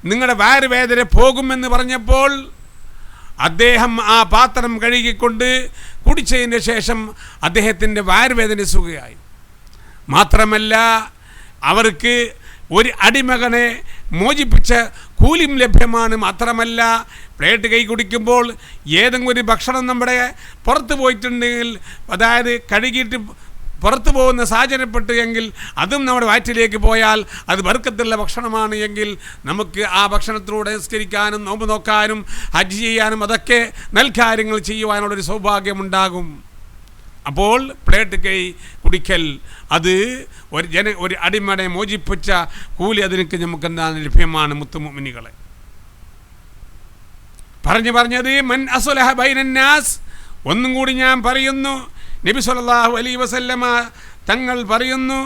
നിങ്ങളുടെ വയറുവേദന പോകുമെന്ന് പറഞ്ഞപ്പോൾ അദ്ദേഹം ആ പാത്രം കഴുകിക്കൊണ്ട് കുടിച്ചതിന് ശേഷം അദ്ദേഹത്തിൻ്റെ വയറുവേദന സുഖമായി. മാത്രമല്ല അവർക്ക് ഒരു അടിമകനെ മോചിപ്പിച്ച കൂലിയും ലഭ്യമാണ്. മാത്രമല്ല പ്ലേറ്റ് കൈ കുടിക്കുമ്പോൾ ഏതെങ്കിലും ഒരു ഭക്ഷണം നമ്മുടെ പുറത്ത് പോയിട്ടുണ്ടെങ്കിൽ, അതായത് കഴുകിയിട്ട് പുറത്തു പോകുന്ന സാഹചര്യപ്പെട്ടു എങ്കിൽ അതും നമ്മുടെ വയറ്റിലേക്ക് പോയാൽ അത് ബർക്കത്തുള്ള ഭക്ഷണമാണ് എങ്കിൽ നമുക്ക് ആ ഭക്ഷണത്തിലൂടെ നിസ്കരിക്കാനും നോമ്പ് നോക്കാനും ഹജ്ജ് ചെയ്യാനും അതൊക്കെ നൽകാര്യങ്ങൾ ചെയ്യുവാനുള്ളൊരു സൗഭാഗ്യമുണ്ടാകും. അപ്പോൾ പ്ലേറ്റ് കൈ കുടിക്കൽ അത് ഒരു അടിമയെ മോചിപ്പിച്ച കൂലി അതിനൊക്കെ നമുക്ക് എന്താണ് ലഭ്യമാണ്. മുത്തുമുഅ്മിനീകളെ പറഞ്ഞത് മൻ അസ്ലഹ ബൈനന്നാസ്. ഒന്നും കൂടി ഞാൻ പറയുന്നു, നബി സല്ലല്ലാഹു അലൈഹി വസല്ലമ തങ്ങൾ പറയുന്നു,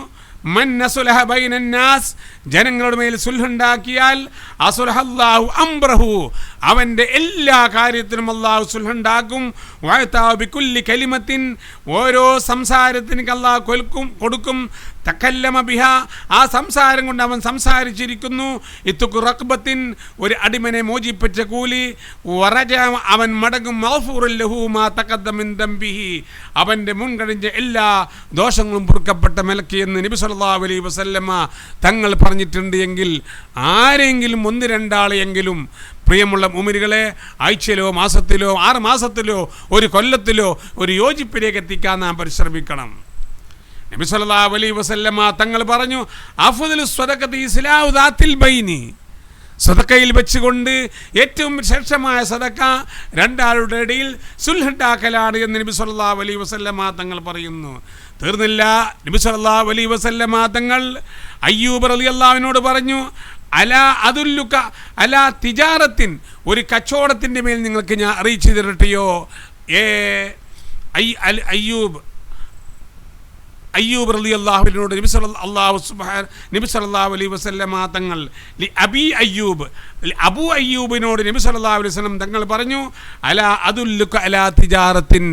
മൻ അസ്ലഹ ബൈനന്നാസ്, ജനങ്ങളുടെ മേൽ സുൽഹുണ്ടാക്കിയാൽ അസ്ലഹല്ലാഹു അംറഹു, അവൻ്റെ എല്ലാ കാര്യത്തിനും അള്ളാഹു സുൽഹുണ്ടാക്കും. വഅതാ ബികുല്ലി കലിമത്തിൻ, ഓരോ സംസാരത്തിന് അള്ളാഹു കൊടുക്കും. തകല്ലമ ബിഹ, ആ സംസാരം കൊണ്ട് അവൻ സംസാരിച്ചിരിക്കുന്നു. ഇത്തുഖു റഖ്ബത്തിൻ, ഒരു അടിമനെ മോചിപ്പിച്ച കൂലി. വറജ, അവൻ മടങ്ങും. മഗ്ഫൂറുൻ ലഹു മാ തഖദ്ദമ മിൻ ദംബിഹി, അവൻ്റെ മുൻകഴിഞ്ഞ എല്ലാ ദോഷങ്ങളും പൊറുക്കപ്പെട്ട നിലയ്ക്ക് എന്ന് നബി സല്ലല്ലാഹു അലൈഹി വസല്ലമ തങ്ങൾ പറഞ്ഞിട്ടുണ്ട്. എങ്കിൽ ആരെങ്കിലും ഒന്ന് രണ്ടാളെയെങ്കിലും പ്രിയമുള്ള മുഅ്മിനുകളെ ആഴ്ചയിലോ മാസത്തിലോ 6 മാസത്തിലോ ഒരു കൊല്ലത്തിലോ ഒരു യോജിപ്പിലേക്ക് എത്തിക്കാൻ നാം പരിശ്രമിക്കണം. നബി സല്ലല്ലാഹു അലൈഹി വസല്ലമ തങ്ങൾ പറഞ്ഞു, അഫ്ദലു സ്വദഖത്തി ഇസ്ലാഹു ദാത്തിൽ ബൈനി, സദഖയിൽ വെച്ചുകൊണ്ട് ഏറ്റവും ശ്രേഷ്ഠമായ സദഖ രണ്ടാളുടെ ഇടയിൽ സുൽഹുണ്ടാക്കലാണ് എന്ന് നബി സല്ലല്ലാഹു അലൈഹി വസല്ലമ തങ്ങൾ പറയുന്നു. തീർന്നില്ല, നബി സല്ലല്ലാഹു അലൈഹി വസല്ലമ തങ്ങൾ അയ്യൂബ് റളിയല്ലാഹുവിനോട് പറഞ്ഞു, അലാ അദുല്ലുക അലാ തിജാറത്തിൻ, ഒരു കച്ചവടത്തിൻ്റെ മേൽ നിങ്ങൾക്ക് ഞാൻ അറിയിച്ചു തരട്ടെയോ? അയ്യൂബ് റളിയല്ലാഹുവിനോട് നബി സല്ലല്ലാഹു അലൈഹി വസല്ലമ തങ്ങൾ അബൂ അയ്യൂബിനോട് നബി സല്ലല്ലാഹു അലൈഹി വസല്ലം തങ്ങൾ പറഞ്ഞു, അലാ അദുല്ലുക അലാ തിജാറത്തിൻ,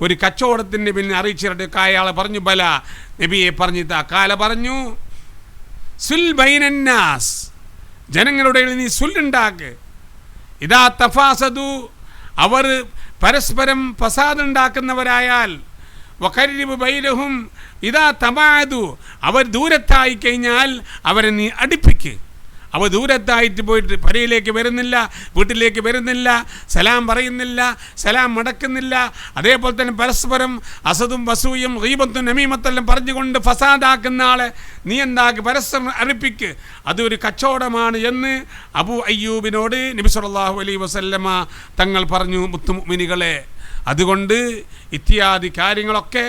ഒരു കച്ചവടത്തിൻ്റെ പിന്നെ അറിയിച്ചു തരട്ടെ? അയാളെ പറഞ്ഞു, ബല നബിയെ പറഞ്ഞിട്ടാ. കാല പറഞ്ഞു, സുൽ ബൈനന്നാസ്, ജനങ്ങളുടെ നീ സുല്ലുണ്ടാക്ക്. ഇതാ തഫാസദു, അവർ പരസ്പരം ഫസാദുണ്ടാക്കുന്നവരായാൽ, വഖരിബ് ബൈനഹും ഇതാ തബാദു, അവർ ദൂരത്തായി കഴിഞ്ഞാൽ അവരെ നീ അടുപ്പിക്ക്. അവർ ദൂരത്തായിട്ട് പോയിട്ട് പരയിലേക്ക് വരുന്നില്ല, വീട്ടിലേക്ക് വരുന്നില്ല, സലാം പറയുന്നില്ല, സലാം മടക്കുന്നില്ല. അതേപോലെ തന്നെ പരസ്പരം അസദും വസൂയും ഗീബത്തും നമീമത്തെല്ലാം പറഞ്ഞുകൊണ്ട് ഫസാദാക്കുന്ന ആളെ നീ എന്താക്ക് പരസ്പരം അടുപ്പിക്ക്. അതൊരു കച്ചവടമാണ് എന്ന് അബൂ അയ്യൂബിനോട് നബി സല്ലല്ലാഹു അലൈഹി വസല്ലമ തങ്ങൾ പറഞ്ഞു. മുത്തുമുഅ്മിനീകളെ, അതുകൊണ്ട് ഇത്യാദി കാര്യങ്ങളൊക്കെ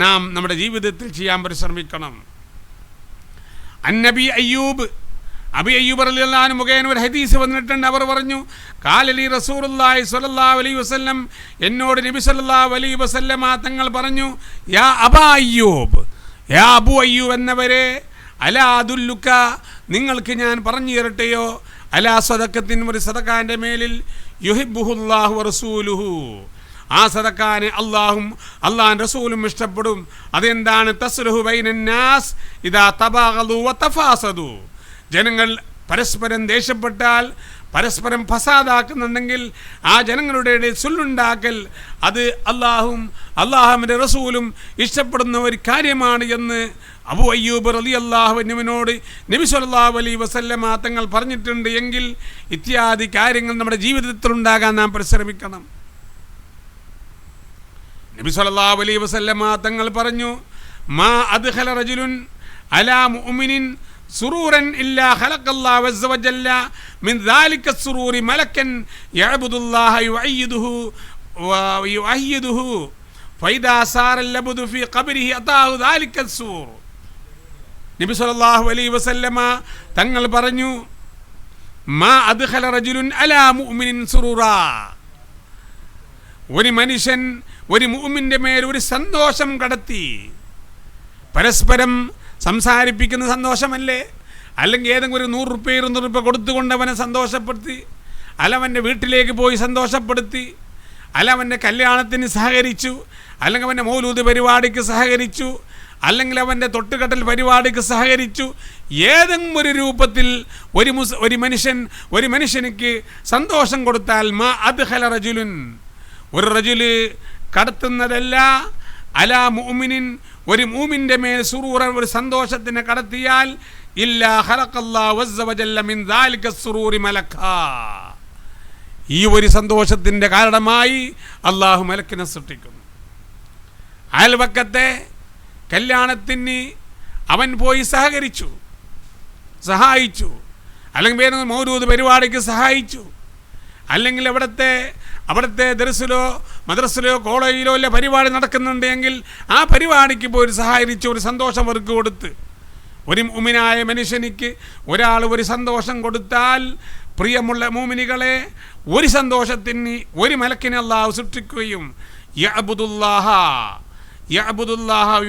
നാം നമ്മുടെ ജീവിതത്തിൽ ചെയ്യാൻ പരിശ്രമിക്കണം. അന്നബി അയ്യൂബ്, അബി അയ്യൂബ് റളിയല്ലാഹു അൻഹു മുഖേന ഒരു ഹദീസ് വന്നിട്ടുണ്ട്. അവർ പറഞ്ഞു, ഖാലലി റസൂലുള്ളാഹി സ്വല്ലല്ലാഹു അലൈഹി വസല്ലം, എന്നോട് നബി സല്ലല്ലാഹു അലൈഹി വസല്ലമ തങ്ങൾ പറഞ്ഞു, യാ അബാ അയ്യൂബ്, യാ അബൂ അയ്യൂബ് എന്നവരെ, അലാ അദുല്ലുക, നിങ്ങൾക്ക് ഞാൻ പറഞ്ഞു തരട്ടെയോ? അലാ സദഖത്തിൻ, ഒരു സദഖാന്റെ മേലിൽ, യുഹിബ്ബുഹുല്ലാഹു വറസൂലുഹു, ആ സദഖാനെ അള്ളാഹും അള്ളാഹുവിൻ്റെ റസൂലും ഇഷ്ടപ്പെടും. അതെന്താണ്? തസ്ലുഹു ബൈനന്നാസ് ഇദാ തബാഗദു വതഫാസദു, ജനങ്ങൾ പരസ്പരം ദേഷ്യപ്പെട്ടാൽ, പരസ്പരം ഫസാദാക്കുന്നുണ്ടെങ്കിൽ ആ ജനങ്ങളുടെ ഇടയിൽ സുല്ലുണ്ടാക്കൽ അത് അള്ളാഹും അള്ളാഹുവിൻ്റെ റസൂലും ഇഷ്ടപ്പെടുന്ന ഒരു കാര്യമാണ് എന്ന് അബൂ അയ്യൂബ് റളിയല്ലാഹു അൻഹുവിനോട് നബി സല്ലല്ലാഹു അലൈഹി വസല്ലമ തങ്ങൾ പറഞ്ഞിട്ടുണ്ട്. എങ്കിൽ ഇത്യാദി കാര്യങ്ങൾ നമ്മുടെ ജീവിതത്തിൽ ഉണ്ടാകാൻ നാം പരിശ്രമിക്കണം. നബി സല്ലല്ലാഹു അലൈഹി വസല്ലമ തങ്ങൾ പറഞ്ഞു, മാ അദ്ഖല റജുലുൻ അലാ മുഅ്മിനിൻ സുറൂറൻ ഇല്ലാ ഖലഖല്ലാഹു അസ്സ വജല്ല മിൻ ദാലിക സുറൂരി മലക്കൻ യഅബുദുല്ലാഹ യുഅയ്യിദുഹു ഫൈദാ സാറൽ ലബ്ദു ഫീ ഖബ്രിഹി അതാഹു ദാലിക സൂർ. നബി സല്ലല്ലാഹു അലൈഹി വസല്ലമ തങ്ങൾ പറഞ്ഞു, മാ അദ്ഖല റജുലുൻ അലാ മുഅ്മിനിൻ സുറൂറാ, ഒരു മനുഷ്യൻ ഒരു മുഅ്മിന്റെ മേൽ ഒരു സന്തോഷം കടത്തി. പരസ്പരം സംസാരിപ്പിക്കുന്ന സന്തോഷമല്ലേ? അല്ലെങ്കിൽ ഏതെങ്കിലും ഒരു 100 രൂപ 200 രൂപ കൊടുത്തുകൊണ്ട് അവനെ സന്തോഷപ്പെടുത്തി, അല്ല അവൻ്റെ വീട്ടിലേക്ക് പോയി സന്തോഷപ്പെടുത്തി, അല്ല അവൻ്റെ കല്യാണത്തിന് സഹകരിച്ചു, അല്ലെങ്കിൽ അവൻ്റെ മൗലൂദ് പരിപാടിക്ക് സഹകരിച്ചു, അല്ലെങ്കിൽ അവൻ്റെ തൊട്ടുകെട്ടൽ പരിപാടിക്ക് സഹകരിച്ചു. ഏതെങ്കിലും ഒരു രൂപത്തിൽ ഒരു മനുഷ്യനിക്ക് സന്തോഷം കൊടുത്താൽ മാ അദ്ഖല റജുലുൻ, ഒരു റജുല് കടത്തുന്നതല്ല, അലാ മുഅ്മിനിൻ, ഒരു മുഅ്മിന്റെ മേൽ സുറൂറ, ഒരു സന്തോഷത്തിനെ കടത്തിയാൽ, ഇല്ലാ ഖലഖല്ലാഹു അസ്സ വജല്ല മിൻ ദാലിക സുറൂരി മലക്കാ, ഈ ഒരു സന്തോഷത്തിൻ്റെ കാരണമായി അള്ളാഹു മലക്കിനെ സൃഷ്ടിക്കുന്നു. അയൽവക്കത്തെ കല്യാണത്തിന് അവൻ പോയി സഹായിച്ചു, അല്ലെങ്കിൽ മൗലൂദ് പരിപാടിക്ക് സഹായിച്ചു, അല്ലെങ്കിൽ അവിടുത്തെ ദർസിലോ മദ്രസിലോ കോളേജിലോ അല്ല പരിപാടി നടക്കുന്നുണ്ടെങ്കിൽ ആ പരിപാടിക്ക് പോയി സഹായിച്ചു, ഒരു സന്തോഷം അവർക്ക് കൊടുത്ത്. ഒരു മുഅ്മിനായ മനുഷ്യനിക്ക് ഒരാൾ ഒരു സന്തോഷം കൊടുത്താൽ, പ്രിയമുള്ള മുഅ്മിനികളെ, ഒരു സന്തോഷത്തിന് ഒരു മലക്കിനെ അല്ലാഹു സൃഷ്ടിക്കുകയും യഅ്ബുദുല്ലാഹ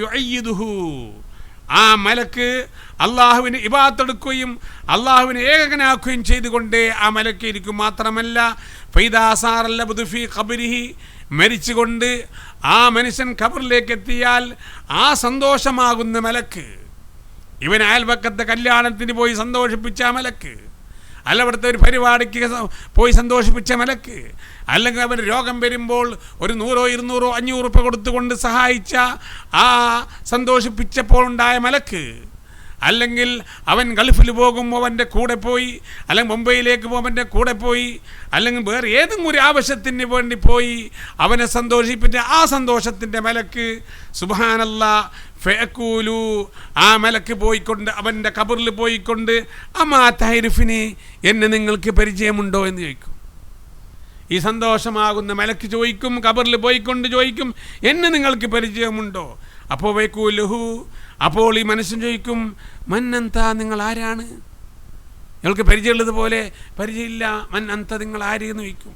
യുഅയ്യിദുഹു, ആ മലക്ക് അള്ളാഹുവിന് ഇബാദത്തെടുക്കുകയും അള്ളാഹുവിനെ ഏകനാക്കുകയും ചെയ്തുകൊണ്ട് ആ മലക്ക് ഇരിക്കും. മാത്രമല്ല ഫൈദാ സാറൽ അബ്ദു ഫീ ഖബ്രിഹി, മരിച്ചുകൊണ്ട് ആ മനുഷ്യൻ ഖബറിലേക്ക് എത്തിയാൽ ആ സന്തോഷമാകുന്ന മലക്ക്, ഇവൻ അയൽവക്കത്തെ കല്യാണത്തിന് പോയി സന്തോഷിപ്പിച്ച മലക്ക്, അല്ല അവിടുത്തെ ഒരു പരിപാടിക്ക് പോയി സന്തോഷിപ്പിച്ച മലക്ക്, അല്ലെങ്കിൽ അവൻ രോഗം വരുമ്പോൾ ഒരു 100, 200, 500 രൂപ കൊടുത്തുകൊണ്ട് സഹായിച്ച ആ സന്തോഷിപ്പിച്ചപ്പോൾ ഉണ്ടായ മലക്ക്, അല്ലെങ്കിൽ അവൻ ഗൾഫിൽ പോകുമ്പോൾ അവൻ്റെ കൂടെ പോയി, അല്ലെങ്കിൽ മുംബൈയിലേക്ക് പോകുമ്പോൾ അവൻ്റെ കൂടെ പോയി, അല്ലെങ്കിൽ വേറെ ഏതെങ്കിലും ഒരു ആവശ്യത്തിന് വേണ്ടി പോയി അവനെ സന്തോഷിപ്പിച്ച ആ സന്തോഷത്തിൻ്റെ മലക്ക് സുബ്ഹാനല്ലാഹ് ഫയഖൂലു, ആ മലക്ക് പോയിക്കൊണ്ട് അവൻ്റെ ഖബറിൽ പോയിക്കൊണ്ട് അമാ തഅരിഫിനി, എന്നെ നിങ്ങൾക്ക് പരിചയമുണ്ടോ എന്ന് ചോദിക്കും. ഈ സന്തോഷമാകുന്ന മലക്ക് ചോദിക്കും, ഖബറിൽ പോയിക്കൊണ്ട് ചോദിക്കും, എന്നെ നിങ്ങൾക്ക് പരിചയമുണ്ടോ? അപ്പോൾ വയഖൂലുഹു, അപ്പോൾ ഈ മനുഷ്യൻ ചോദിക്കും, മൻ അന്ത, നിങ്ങൾ ആരാണ്? നിങ്ങൾക്ക് പരിചയമുള്ളതുപോലെ പരിചയമില്ല, മൻ അന്ത, നിങ്ങൾ ആര് എന്ന് ചോദിക്കും.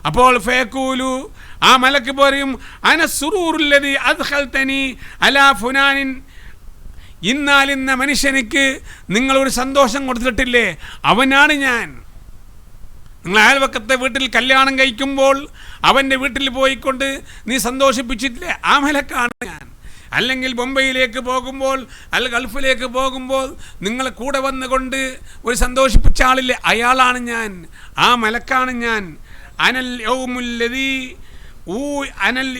അപ്പോൾ ഫയഖൂലു, ആ മലക്ക് പറയും, അന സുറൂറുല്ലദി അദ്ഖൽതനി അലാ ഫുനാനിൻ, ഇന്നാലിന്ന മനുഷ്യനിക്ക് നിങ്ങളൊരു സന്തോഷം കൊടുത്തിട്ടില്ലേ, അവനാണ് ഞാൻ. നിങ്ങൾ അയൽവക്കത്തെ വീട്ടിൽ കല്യാണം കഴിക്കുമ്പോൾ അവൻ്റെ വീട്ടിൽ പോയിക്കൊണ്ട് നീ സന്തോഷിപ്പിച്ചിട്ടില്ലേ, ആ മലക്കാണ് ഞാൻ. അല്ലെങ്കിൽ മുംബൈയിലേക്ക് പോകുമ്പോൾ അല്ലെങ്കിൽ ഗൾഫിലേക്ക് പോകുമ്പോൾ നിങ്ങൾ കൂടെ വന്നുകൊണ്ട് ഒരു സന്തോഷിപ്പിച്ച ആളില്ലേ, അയാളാണ് ഞാൻ, ആ മലക്കാണ് ഞാൻ. അനൽ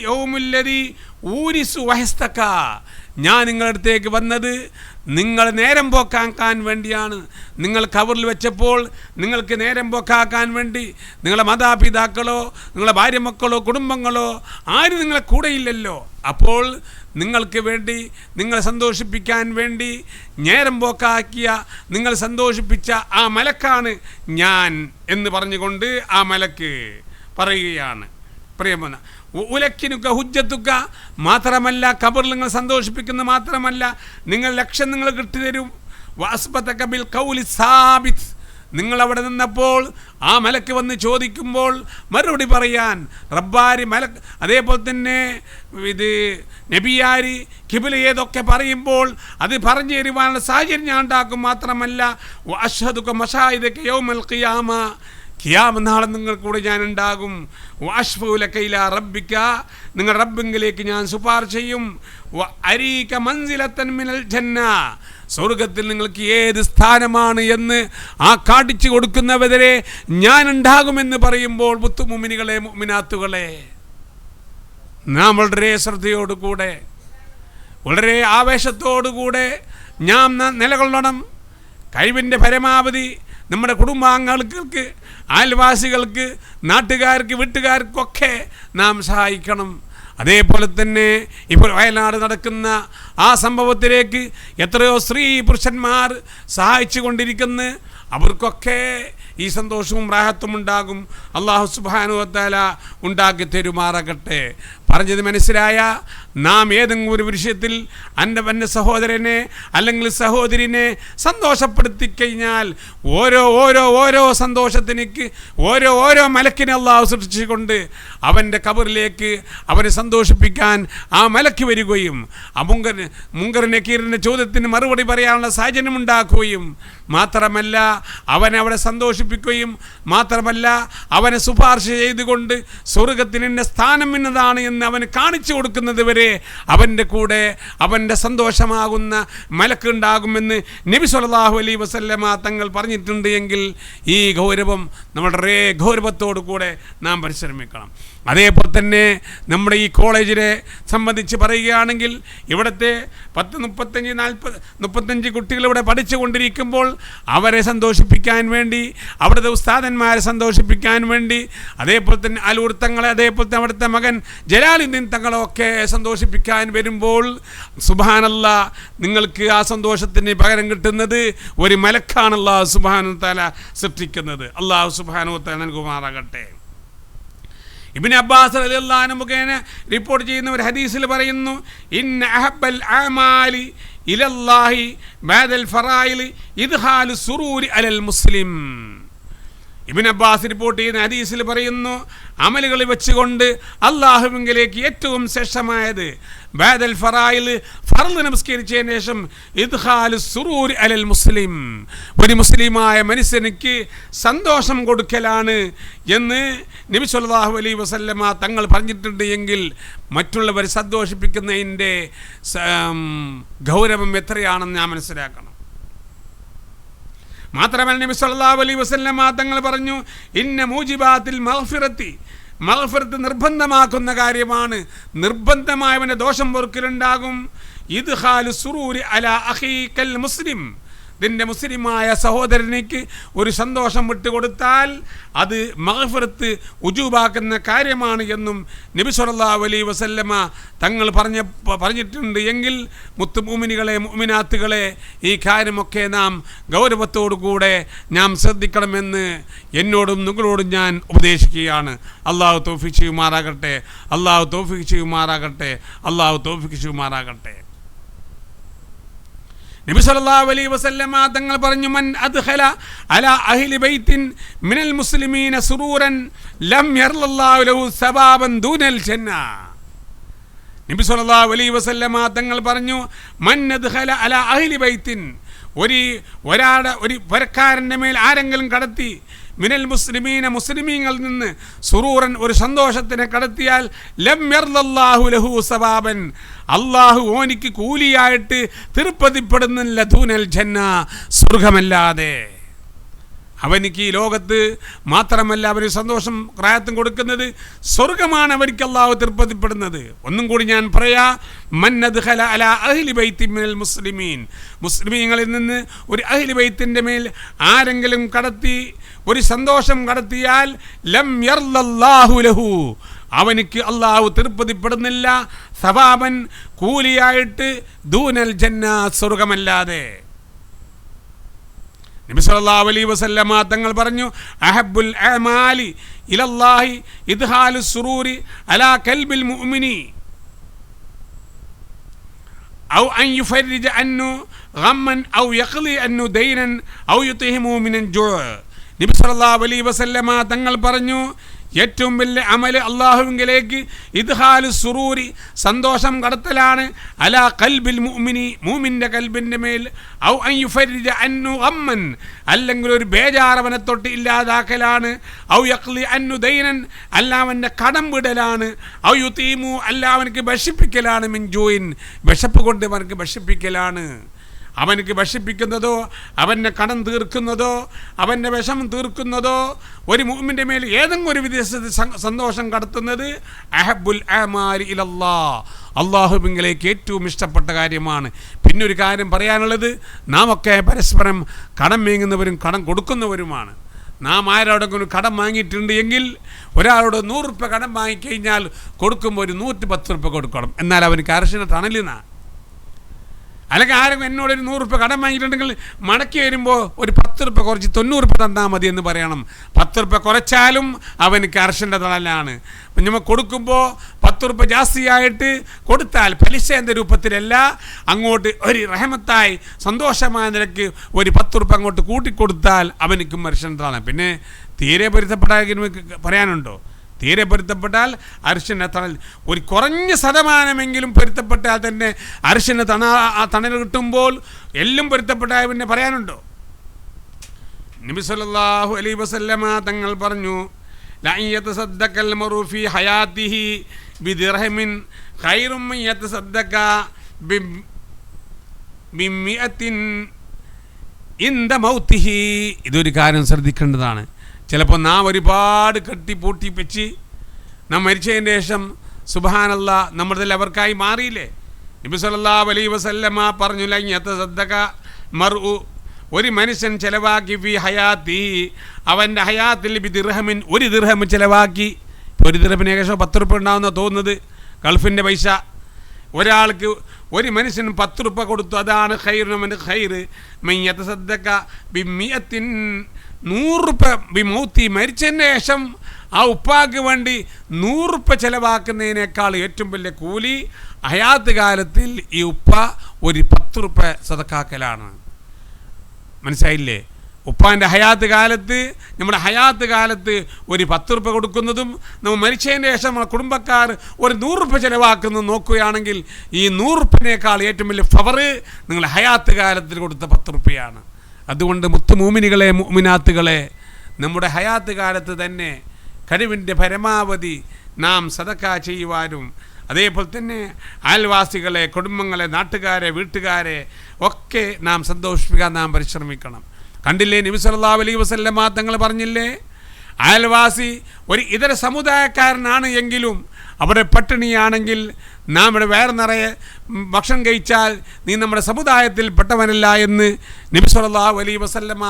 യൗമുല്ലദി ഊരിസു വഹസ്തക, ഞാൻ നിങ്ങളുടെ അടുത്തേക്ക് വന്നത് നിങ്ങൾ നേരം പോക്കാക്കാൻ വേണ്ടിയാണ്. നിങ്ങൾ ഖബറിൽ വെച്ചപ്പോൾ നിങ്ങൾക്ക് നേരം പോക്കാക്കാൻ വേണ്ടി നിങ്ങളെ മാതാപിതാക്കളോ നിങ്ങളെ ഭാര്യ മക്കളോ കുടുംബങ്ങളോ ആരും നിങ്ങളെ കൂടെയില്ലല്ലോ. അപ്പോൾ നിങ്ങൾക്ക് വേണ്ടി നിങ്ങളെ സന്തോഷിപ്പിക്കാൻ വേണ്ടി നേരം പോക്കാക്കിയ നിങ്ങൾ സന്തോഷിപ്പിച്ച ആ മലക്കാണ് ഞാൻ എന്ന് പറഞ്ഞുകൊണ്ട് ആ മലക്ക് പറയുകയാണ്. പ്രിയമുള്ള ഉലക്കിനുക്ക ഹുജ്ജത്തുക്ക, മാത്രമല്ല ഖബറിൽ നിങ്ങൾ സന്തോഷിപ്പിക്കുന്ന മാത്രമല്ല നിങ്ങൾ ലക്ഷ്യം നിങ്ങൾ കിട്ടിത്തരും. വഅസ്ബതക ബിൽ ഖൗലി സാബിത്, നിങ്ങളവിടെ നിന്നപ്പോൾ ആ മലക്ക് വന്ന് ചോദിക്കുമ്പോൾ മറുപടി പറയാൻ റബ്ബാരി മലക്ക്, അതേപോലെ തന്നെ ഇത് നബിയാരി കിബില ഏതൊക്കെ പറയുമ്പോൾ അത് പറഞ്ഞു തരുവാനുള്ള സാഹചര്യം ഞാൻ ഉണ്ടാക്കും. മാത്രമല്ല വഅശ്ഹദുക മശാഹിദക യൗമൽ ഖിയാമ, ഖിയാമത്ത് നാളെ നിങ്ങൾ കൂടെ ഞാൻ ഉണ്ടാകും. വഅശ്ഫഉലക ഇലാ റബ്ബിക, നിങ്ങൾ റബ്ബിങ്കിലേക്ക് ഞാൻ ശുപാർശ ചെയ്യും. വഅരീക മൻസിലതൻ മിനൽ ജന്ന, സ്വർഗത്തിൽ നിങ്ങൾക്ക് ഏത് സ്ഥാനമാണ് എന്ന് ആ കാണിച്ചു കൊടുക്കുന്നവരെ ഞാൻ ഉണ്ടാകുമെന്ന് പറയുമ്പോൾ മുത്തുമുഅ്മിനീകളെ മുഅ്മിനാത്തുകളെ, നാം വളരെ ശ്രദ്ധയോടുകൂടെ വളരെ ആവേശത്തോടുകൂടെ ഞാൻ നിലകൊള്ളണം. കഴിവിൻ്റെ പരമാവധി നമ്മുടെ കുടുംബാംഗങ്ങൾക്ക്, അയൽവാസികൾക്ക്, നാട്ടുകാർക്ക്, വീട്ടുകാർക്കൊക്കെ നാം സഹായിക്കണം. അതേപോലെ തന്നെ ഇപ്പോൾ വയനാട് നടക്കുന്ന ആ സംഭവത്തിലേക്ക് എത്രയോ സ്ത്രീ പുരുഷന്മാർ സഹായിച്ചു കൊണ്ടിരിക്കുന്നു. അവർക്കൊക്കെ ഈ സന്തോഷവും റാഹത്തും ഉണ്ടാകും. അല്ലാഹു സുബ്ഹാനഹു വ തആല ഉണ്ടാക്കി തരുമാറാകട്ടെ. പറഞ്ഞത് മനസ്സിലായ നാം ഏതെങ്കിലും ഒരു വിഷയത്തിൽ എൻ്റെ സഹോദരനെ അല്ലെങ്കിൽ സഹോദരിനെ സന്തോഷപ്പെടുത്തി കഴിഞ്ഞാൽ ഓരോ സന്തോഷത്തിനേക്ക് ഓരോ മലക്കിനെ അല്ലാഹു സൃഷ്ടിച്ചുകൊണ്ട് അവൻ്റെ ഖബറിലേക്ക് അവനെ സന്തോഷിപ്പിക്കാൻ ആ മലക്ക് വരികയും ആ മുങ്കർ നക്കീറിൻ്റെ ചോദ്യത്തിന് മറുപടി പറയാനുള്ള സാഹചര്യം ഉണ്ടാക്കുകയും മാത്രമല്ല അവനെ അവിടെ സന്തോഷിപ്പിക്കുകയും മാത്രമല്ല അവനെ ശുപാർശ ചെയ്തുകൊണ്ട് സ്വർഗത്തിൻ്റെ സ്ഥാനം ഇന്നതാണ് എന്ന് അവന് കാണിച്ചു കൊടുക്കുന്നത് വരെ അവൻ്റെ കൂടെ അവൻ്റെ സന്തോഷമാകുന്ന മലക്കുണ്ടാകുമെന്ന് നബി സല്ലല്ലാഹു അലൈഹി വസല്ലമ തങ്ങൾ പറഞ്ഞിട്ടുണ്ട്. എങ്കിൽ ഈ ഗൗരവം നമ്മുടെ ഗൗരവത്തോടു കൂടെ നാം പരിശ്രമിക്കണം. അതേപോലെ തന്നെ നമ്മുടെ ഈ കോളേജിനെ സംബന്ധിച്ച് പറയുകയാണെങ്കിൽ ഇവിടുത്തെ 35 കുട്ടികൾ ഇവിടെ പഠിച്ചുകൊണ്ടിരിക്കുമ്പോൾ അവരെ സന്തോഷിപ്പിക്കാൻ വേണ്ടി, അവിടുത്തെ ഉസ്താദന്മാരെ സന്തോഷിപ്പിക്കാൻ വേണ്ടി, അതേപോലെ തന്നെ അലൂർ തങ്ങളെ, അതേപോലെ തന്നെ അവിടുത്തെ മകൻ ജലാലുദ്ദീൻ തങ്ങളൊക്കെ സന്തോഷിപ്പിക്കാൻ വരുമ്പോൾ സുബ്ഹാനല്ലാഹ്, നിങ്ങൾക്ക് ആ സന്തോഷത്തിന് പകരം കിട്ടുന്നത് ഒരു മലക്കാണ് അല്ലാഹു സുബ്ഹാനഹു വ തആല സൃഷ്ടിക്കുന്നത്. അല്ലാഹു സുബ്ഹാനഹു വ തആല നൽകുമാറാകട്ടെ. ഇബ്നു അബ്ബാസ് റളിയല്ലാഹു അൻഹു മുഖേന റിപ്പോർട്ട് ചെയ്യുന്ന ഒരു ഹദീസിൽ പറയുന്നു, ഇന്ന അഹബ്ബൽ അഅമാലി ഇലല്ലാഹി ബഅദൽ ഫറായിലി ഇദ്ഹാലു സുറൂരി അലൽ മുസ്ലിം. ഇബ്നു അബ്ബാസ് റിപ്പോർട്ട് ചെയ്യുന്ന ഹദീസിൽ പറയുന്നു, അമലുകൾ വെച്ചുകൊണ്ട് അല്ലാഹുവിലേക്ക് ഏറ്റവും ശ്രേഷ്ഠമായത് ബഅദൽ ഫറായിൽ, ഫർള് നമസ്കരിച്ചതിന് ശേഷം ഇദ്ഹാലു സുറൂരി അലൽ മുസ്ലിം, ഒരു മുസ്ലിമായ മനുഷ്യനിക്ക് സന്തോഷം കൊടുക്കലാണ് എന്ന് നബി സല്ലല്ലാഹു അലൈഹി വസല്ലമ തങ്ങൾ പറഞ്ഞിട്ടുണ്ട്. എങ്കിൽ മറ്റുള്ളവരെ സന്തോഷിപ്പിക്കുന്നതിൻ്റെ ഗൗരവം എത്രയാണെന്ന് ഞാൻ മനസ്സിലാക്കണം. മാത്രമല്ല നബി സല്ലല്ലാഹു അലൈഹി വസല്ലമ തങ്ങൾ പറഞ്ഞു, ഇന്ന മൂജിബാത്തിൽ മഗ്ഫിറത്ത് നിർബന്ധമാക്കുന്ന കാര്യമാണ്, നിർബന്ധമായവൻ്റെ ദോഷം പൊറുക്കലുണ്ടാകും. ഇദ്ഹാലു സുറൂരി അലാ അഖീക്കൽ മുസ്ലിം, നിന്റെ മുസ്ലിമായ സഹോദരനിക്ക് ഒരു സന്തോഷം വിട്ടുകൊടുത്താൽ അത് മഗ്ഫിറത്ത് ഉജൂബാക്കുന്ന കാര്യമാണ് എന്നും നബി സല്ലല്ലാഹു അലൈഹി വസല്ലമ തങ്ങൾ പറഞ്ഞിട്ടുണ്ട്. എങ്കിൽ മുത്തു മുഅ്മിനുകളെ, മുഅ്മിനാത്തുകളെ, ഈ കാര്യമൊക്കെ നാം ഗൗരവത്തോടുകൂടെ നാം ശ്രദ്ധിക്കണമെന്ന് എന്നോടും നിങ്ങളോടും ഞാൻ ഉപദേശിക്കുകയാണ്. അള്ളാഹു തൗഫീഖ് ചെയ്യുമാറാകട്ടെ, അള്ളാഹു തൗഫീഖ് ചെയ്യുമാറാകട്ടെ, അള്ളാഹു തൗഫീഖ് ചെയ്യുമാറാകട്ടെ. നബി സല്ലല്ലാഹു അലൈഹി വസല്ലമ തങ്ങൾ പറഞ്ഞു, മൻ അദ്ഖല അലാ അഹ്ലി ബൈത്തിൻ മിനൽ മുസ്ലിമീന സുറൂറൻ ലം യർലല്ലാഹു ലഹു സബാബൻ ദൂനൽ ജന്ന. നബി സല്ലല്ലാഹു അലൈഹി വസല്ലമ തങ്ങൾ പറഞ്ഞു, മൻ അദ്ഖല അലാ അഹ്ലി ബൈത്തിൻ, ഒരു പരക്കാരൻ്റെ മേൽ ആരെങ്കിലും കടത്തി, മിനൽ മുസ്ലിമീന, മുസ്ലിമീങ്ങളിൽ നിന്ന്, സുറൂറൻ, ഒരു സന്തോഷത്തിനെ കടത്തിയാൽ, ലം യർലല്ലാഹു ലഹു സബാബൻ, അള്ളാഹു ഓനിക്ക് കൂലിയായിട്ട് തിരുപ്പതിപ്പെടുന്നില്ല, ദൂനൽ ജന്ന, സ്വർഗമല്ലാതെ. അവനിക്ക് ഈ ലോകത്ത് മാത്രമല്ല അവന് സന്തോഷം റായത്തും കൊടുക്കുന്നത്, സ്വർഗമാണ് അവനിക്ക് അള്ളാഹു തിരുപ്പതിപ്പെടുന്നത്. ഒന്നും കൂടി ഞാൻ പറയാ, മൻ അദ്ഖല അലാ അഹ്ലി ബൈത്തി മിനൽ മുസ്ലിമീൻ, മുസ്ലിമീങ്ങളിൽ നിന്ന് ഒരു അഹ്ലി ബൈത്തിൻ്റെ മേൽ ആരെങ്കിലും കടത്തി, ഒരു സന്തോഷം കടത്തിയാൽ, ലം യർലല്ലാഹു ലഹു, അവനിക്ക് അള്ളാഹു തിരുപ്പതിപ്പെടുന്നില്ല, സവാബൻ, കൂലിയായിട്ട്, ദൂനൽ ജന്ന, സ്വർഗമല്ലാതെ. നബി സല്ലല്ലാഹു അലൈഹി വസല്ലമ തങ്ങൾ പറഞ്ഞു, അഹബ്ബുൽ അഅമാലി ഇലല്ലാഹി ഇദ്ഹാലു സുറൂരി അലാ ഖൽബിൽ മുഅ്മിനി ഔ അൻ യുഫർരിജ അന്നു ഗമ്മൻ ഔ യഖ്ലി അന്നു ദൈനൻ ഔ യുതിഹിമു മിനൻ ജൂ. നബി സല്ലല്ലാഹു അലൈഹി വസല്ലമ തങ്ങൾ പറഞ്ഞു, ഏറ്റവും വലിയ അമല് അള്ളാഹുവിലേക്ക് ഇദ്ഹാലു സുറൂരി, സന്തോഷം കടത്തലാണ്, അലാ ഖൽബിൽ മുഅ്മിനി, മൂമിൻ്റെ കൽബിൻ്റെ മേൽ, ഔ അൻ യുഫർരിജ അന്നു ഗമ്മൻ, അല്ലെങ്കിൽ ഒരു ബേജാറവനെ തൊട്ട് ഇല്ലാതാക്കലാണ്, ഔ യഖ്ലി അന്നു ദൈനൻ, അല്ല അവൻ്റെ കടം വിടലാണ്, ഔ യുതീമു, അല്ല അവനക്ക് ഭക്ഷിപ്പിക്കലാണ്, മിൻ ജൂഇൻ, വിശപ്പ് കൊണ്ട് അവനക്ക് ഭക്ഷിപ്പിക്കലാണ്. അവനക്ക് ഭക്ഷിപ്പിക്കുന്നതോ, അവൻ്റെ കടം തീർക്കുന്നതോ, അവൻ്റെ വിഷം തീർക്കുന്നതോ, ഒരു മുഅ്മിൻ്റെ മേൽ ഏതെങ്കിലും ഒരു വിദേശത്ത് സന്തോഷം കടത്തുന്നത് അഹബ്ബുൽ അഅമാലി ഇലല്ലാഹ്, അള്ളാഹുവിലേക്ക് ഏറ്റവും ഇഷ്ടപ്പെട്ട കാര്യമാണ്. പിന്നെ ഒരു കാര്യം പറയാനുള്ളത്, നാം ഒക്കെ പരസ്പരം കടം വാങ്ങുന്നവരും കടം കൊടുക്കുന്നവരുമാണ്. നാം ആരോടെങ്കിലും കടം വാങ്ങിയിട്ടുണ്ട് എങ്കിൽ, ഒരാളോട് 100 രൂപ കടം വാങ്ങിക്കഴിഞ്ഞാൽ കൊടുക്കുമ്പോൾ ഒരു 110 രൂപ കൊടുക്കണം, എന്നാൽ അവനക്ക് അർശന തണലിനാ. അല്ലെങ്കിൽ ആരെങ്കിലും എന്നോടൊരു 100 രൂപ കടം വാങ്ങിയിട്ടുണ്ടെങ്കിൽ മടക്കി വരുമ്പോൾ ഒരു 10 രൂപ കുറച്ച് 90 രൂപ തന്നാൽ മതി എന്ന് പറയണം. 10 രൂപ കുറച്ചാലും അവനക്ക് അർശൻ്റെ തണലാണ്. അപ്പം നമ്മൾ കൊടുക്കുമ്പോൾ 10 രൂപ ജാസ്തിയായിട്ട് കൊടുത്താൽ, പലിശേൻ്റെ രൂപത്തിലല്ല, അങ്ങോട്ട് ഒരു റഹമത്തായി സന്തോഷമായ നിലയ്ക്ക് ഒരു 10 രൂപ അങ്ങോട്ട് കൂട്ടിക്കൊടുത്താൽ അവനക്കും അർശൻ്റെ തണലാണ്. പിന്നെ തീരെ പൊരുത്തപ്പെടാൻ പറയാനുണ്ടോ? തീരെ പൊരുത്തപ്പെട്ടാൽ അർശന തണൽ, ഒരു കുറഞ്ഞ ശതമാനമെങ്കിലും പൊരുത്തപ്പെട്ടാൽ തന്നെ അർശന തണൽ കിട്ടുമ്പോൾ എല്ലാം പൊരുത്തപ്പെട്ടാൽ പിന്നെ പറയാനുണ്ടോ? നബി സല്ലല്ലാഹു അലൈഹി വസല്ലമ തങ്ങൾ പറഞ്ഞു, ലാ യതസദ്ദഖൽ മറു ഫീ ഹയാതിഹി ബിദിർഹമിൻ ഖൈറും മിൻ യതസദ്ദഖ ബിമിഅത്തിൻ ഇൻദ മൗതിഹി. ഇതൊരു കാര്യം ശ്രദ്ധിക്കേണ്ടതാണ്. ചിലപ്പോൾ നാം ഒരുപാട് കെട്ടി പൂട്ടി വെച്ച് നാം മരിച്ചതിന് ശേഷം സുബ്ഹാനല്ലാഹ് നമ്മളിൽ അവർക്കായി മാറിയില്ലേ? നബി സല്ലല്ലാഹു അലൈഹി വസല്ലമ പറഞ്ഞു, ലൻ യതസദ്ദഖ മർഉ, ഒരു മനുഷ്യൻ ചെലവാക്കി ഫി ഹയാത്തി, അവൻ്റെ ഹയാത്തിൽ ബിദിർഹമിൻ, ഒരു ദിർഹം ചെലവാക്കി. ഇപ്പോൾ ഒരു ദിർഹമിന് ഏകദേശം 10 രൂപ ഉണ്ടാവുന്ന തോന്നുന്നത്, ഗൾഫിൻ്റെ പൈസ. ഒരാൾക്ക് ഒരു മനുഷ്യൻ 10 രൂപ കൊടുത്തു, അതാണ് ഖൈറുൻ ഖൈർ. മൻ യതസദ്ദഖ ബിമിയത്തിൻ, 100 രൂപ ബിമൗത്തി, മരിച്ചതിന് ശേഷം ആ ഉപ്പാക്ക് വേണ്ടി 100 രൂപ ചെലവാക്കുന്നതിനേക്കാൾ ഏറ്റവും വലിയ കൂലി ഹയാത്ത് കാലത്തിൽ ഈ ഉപ്പ ഒരു 10 രൂപ സദക്കാക്കലാണ്. മനസ്സിലായില്ലേ? ഉപ്പാൻ്റെ ഹയാത്ത് കാലത്ത്, നമ്മുടെ ഹയാത്ത് കാലത്ത് ഒരു 10 രൂപ കൊടുക്കുന്നതും നമ്മൾ മരിച്ചതിന് ശേഷം നമ്മുടെ കുടുംബക്കാർ ഒരു 100 രൂപ ചിലവാക്കുന്നതും നോക്കുകയാണെങ്കിൽ ഈ 100 രൂപയേക്കാൾ ഏറ്റവും വലിയ ഫവർ നിങ്ങൾ ഹയാത്ത് കാലത്തിൽ കൊടുത്ത 10 രൂപയാണ്. അതുകൊണ്ട് മുത്തു മൂമിനികളെ, മുഅ്മിനാത്തുകളെ, നമ്മുടെ ഹയാത്ത് കാലത്ത് തന്നെ കഴിവിൻ്റെ പരമാവധി നാം സദക്ക ചെയ്യുവാനും അതേപോലെ തന്നെ അയൽവാസികളെ, കുടുംബങ്ങളെ, നാട്ടുകാരെ, വീട്ടുകാരെ ഒക്കെ നാം സന്തോഷിപ്പിക്കാൻ നാം പരിശ്രമിക്കണം. കണ്ടില്ലേ നബി സല്ലല്ലാഹു അലൈഹി വസല്ലമ തങ്ങൾ പറഞ്ഞില്ലേ, അയൽവാസി ഒരു ഇതര സമുദായക്കാരനാണ് എങ്കിലും അവിടെ പട്ടിണിയാണെങ്കിൽ നാം ഇവിടെ വയറ് നിറയെ ഭക്ഷണം കഴിച്ചാൽ നീ നമ്മുടെ സമുദായത്തിൽ പെട്ടവനല്ല എന്ന് നബി സല്ലല്ലാഹു അലൈഹി വസല്ലമ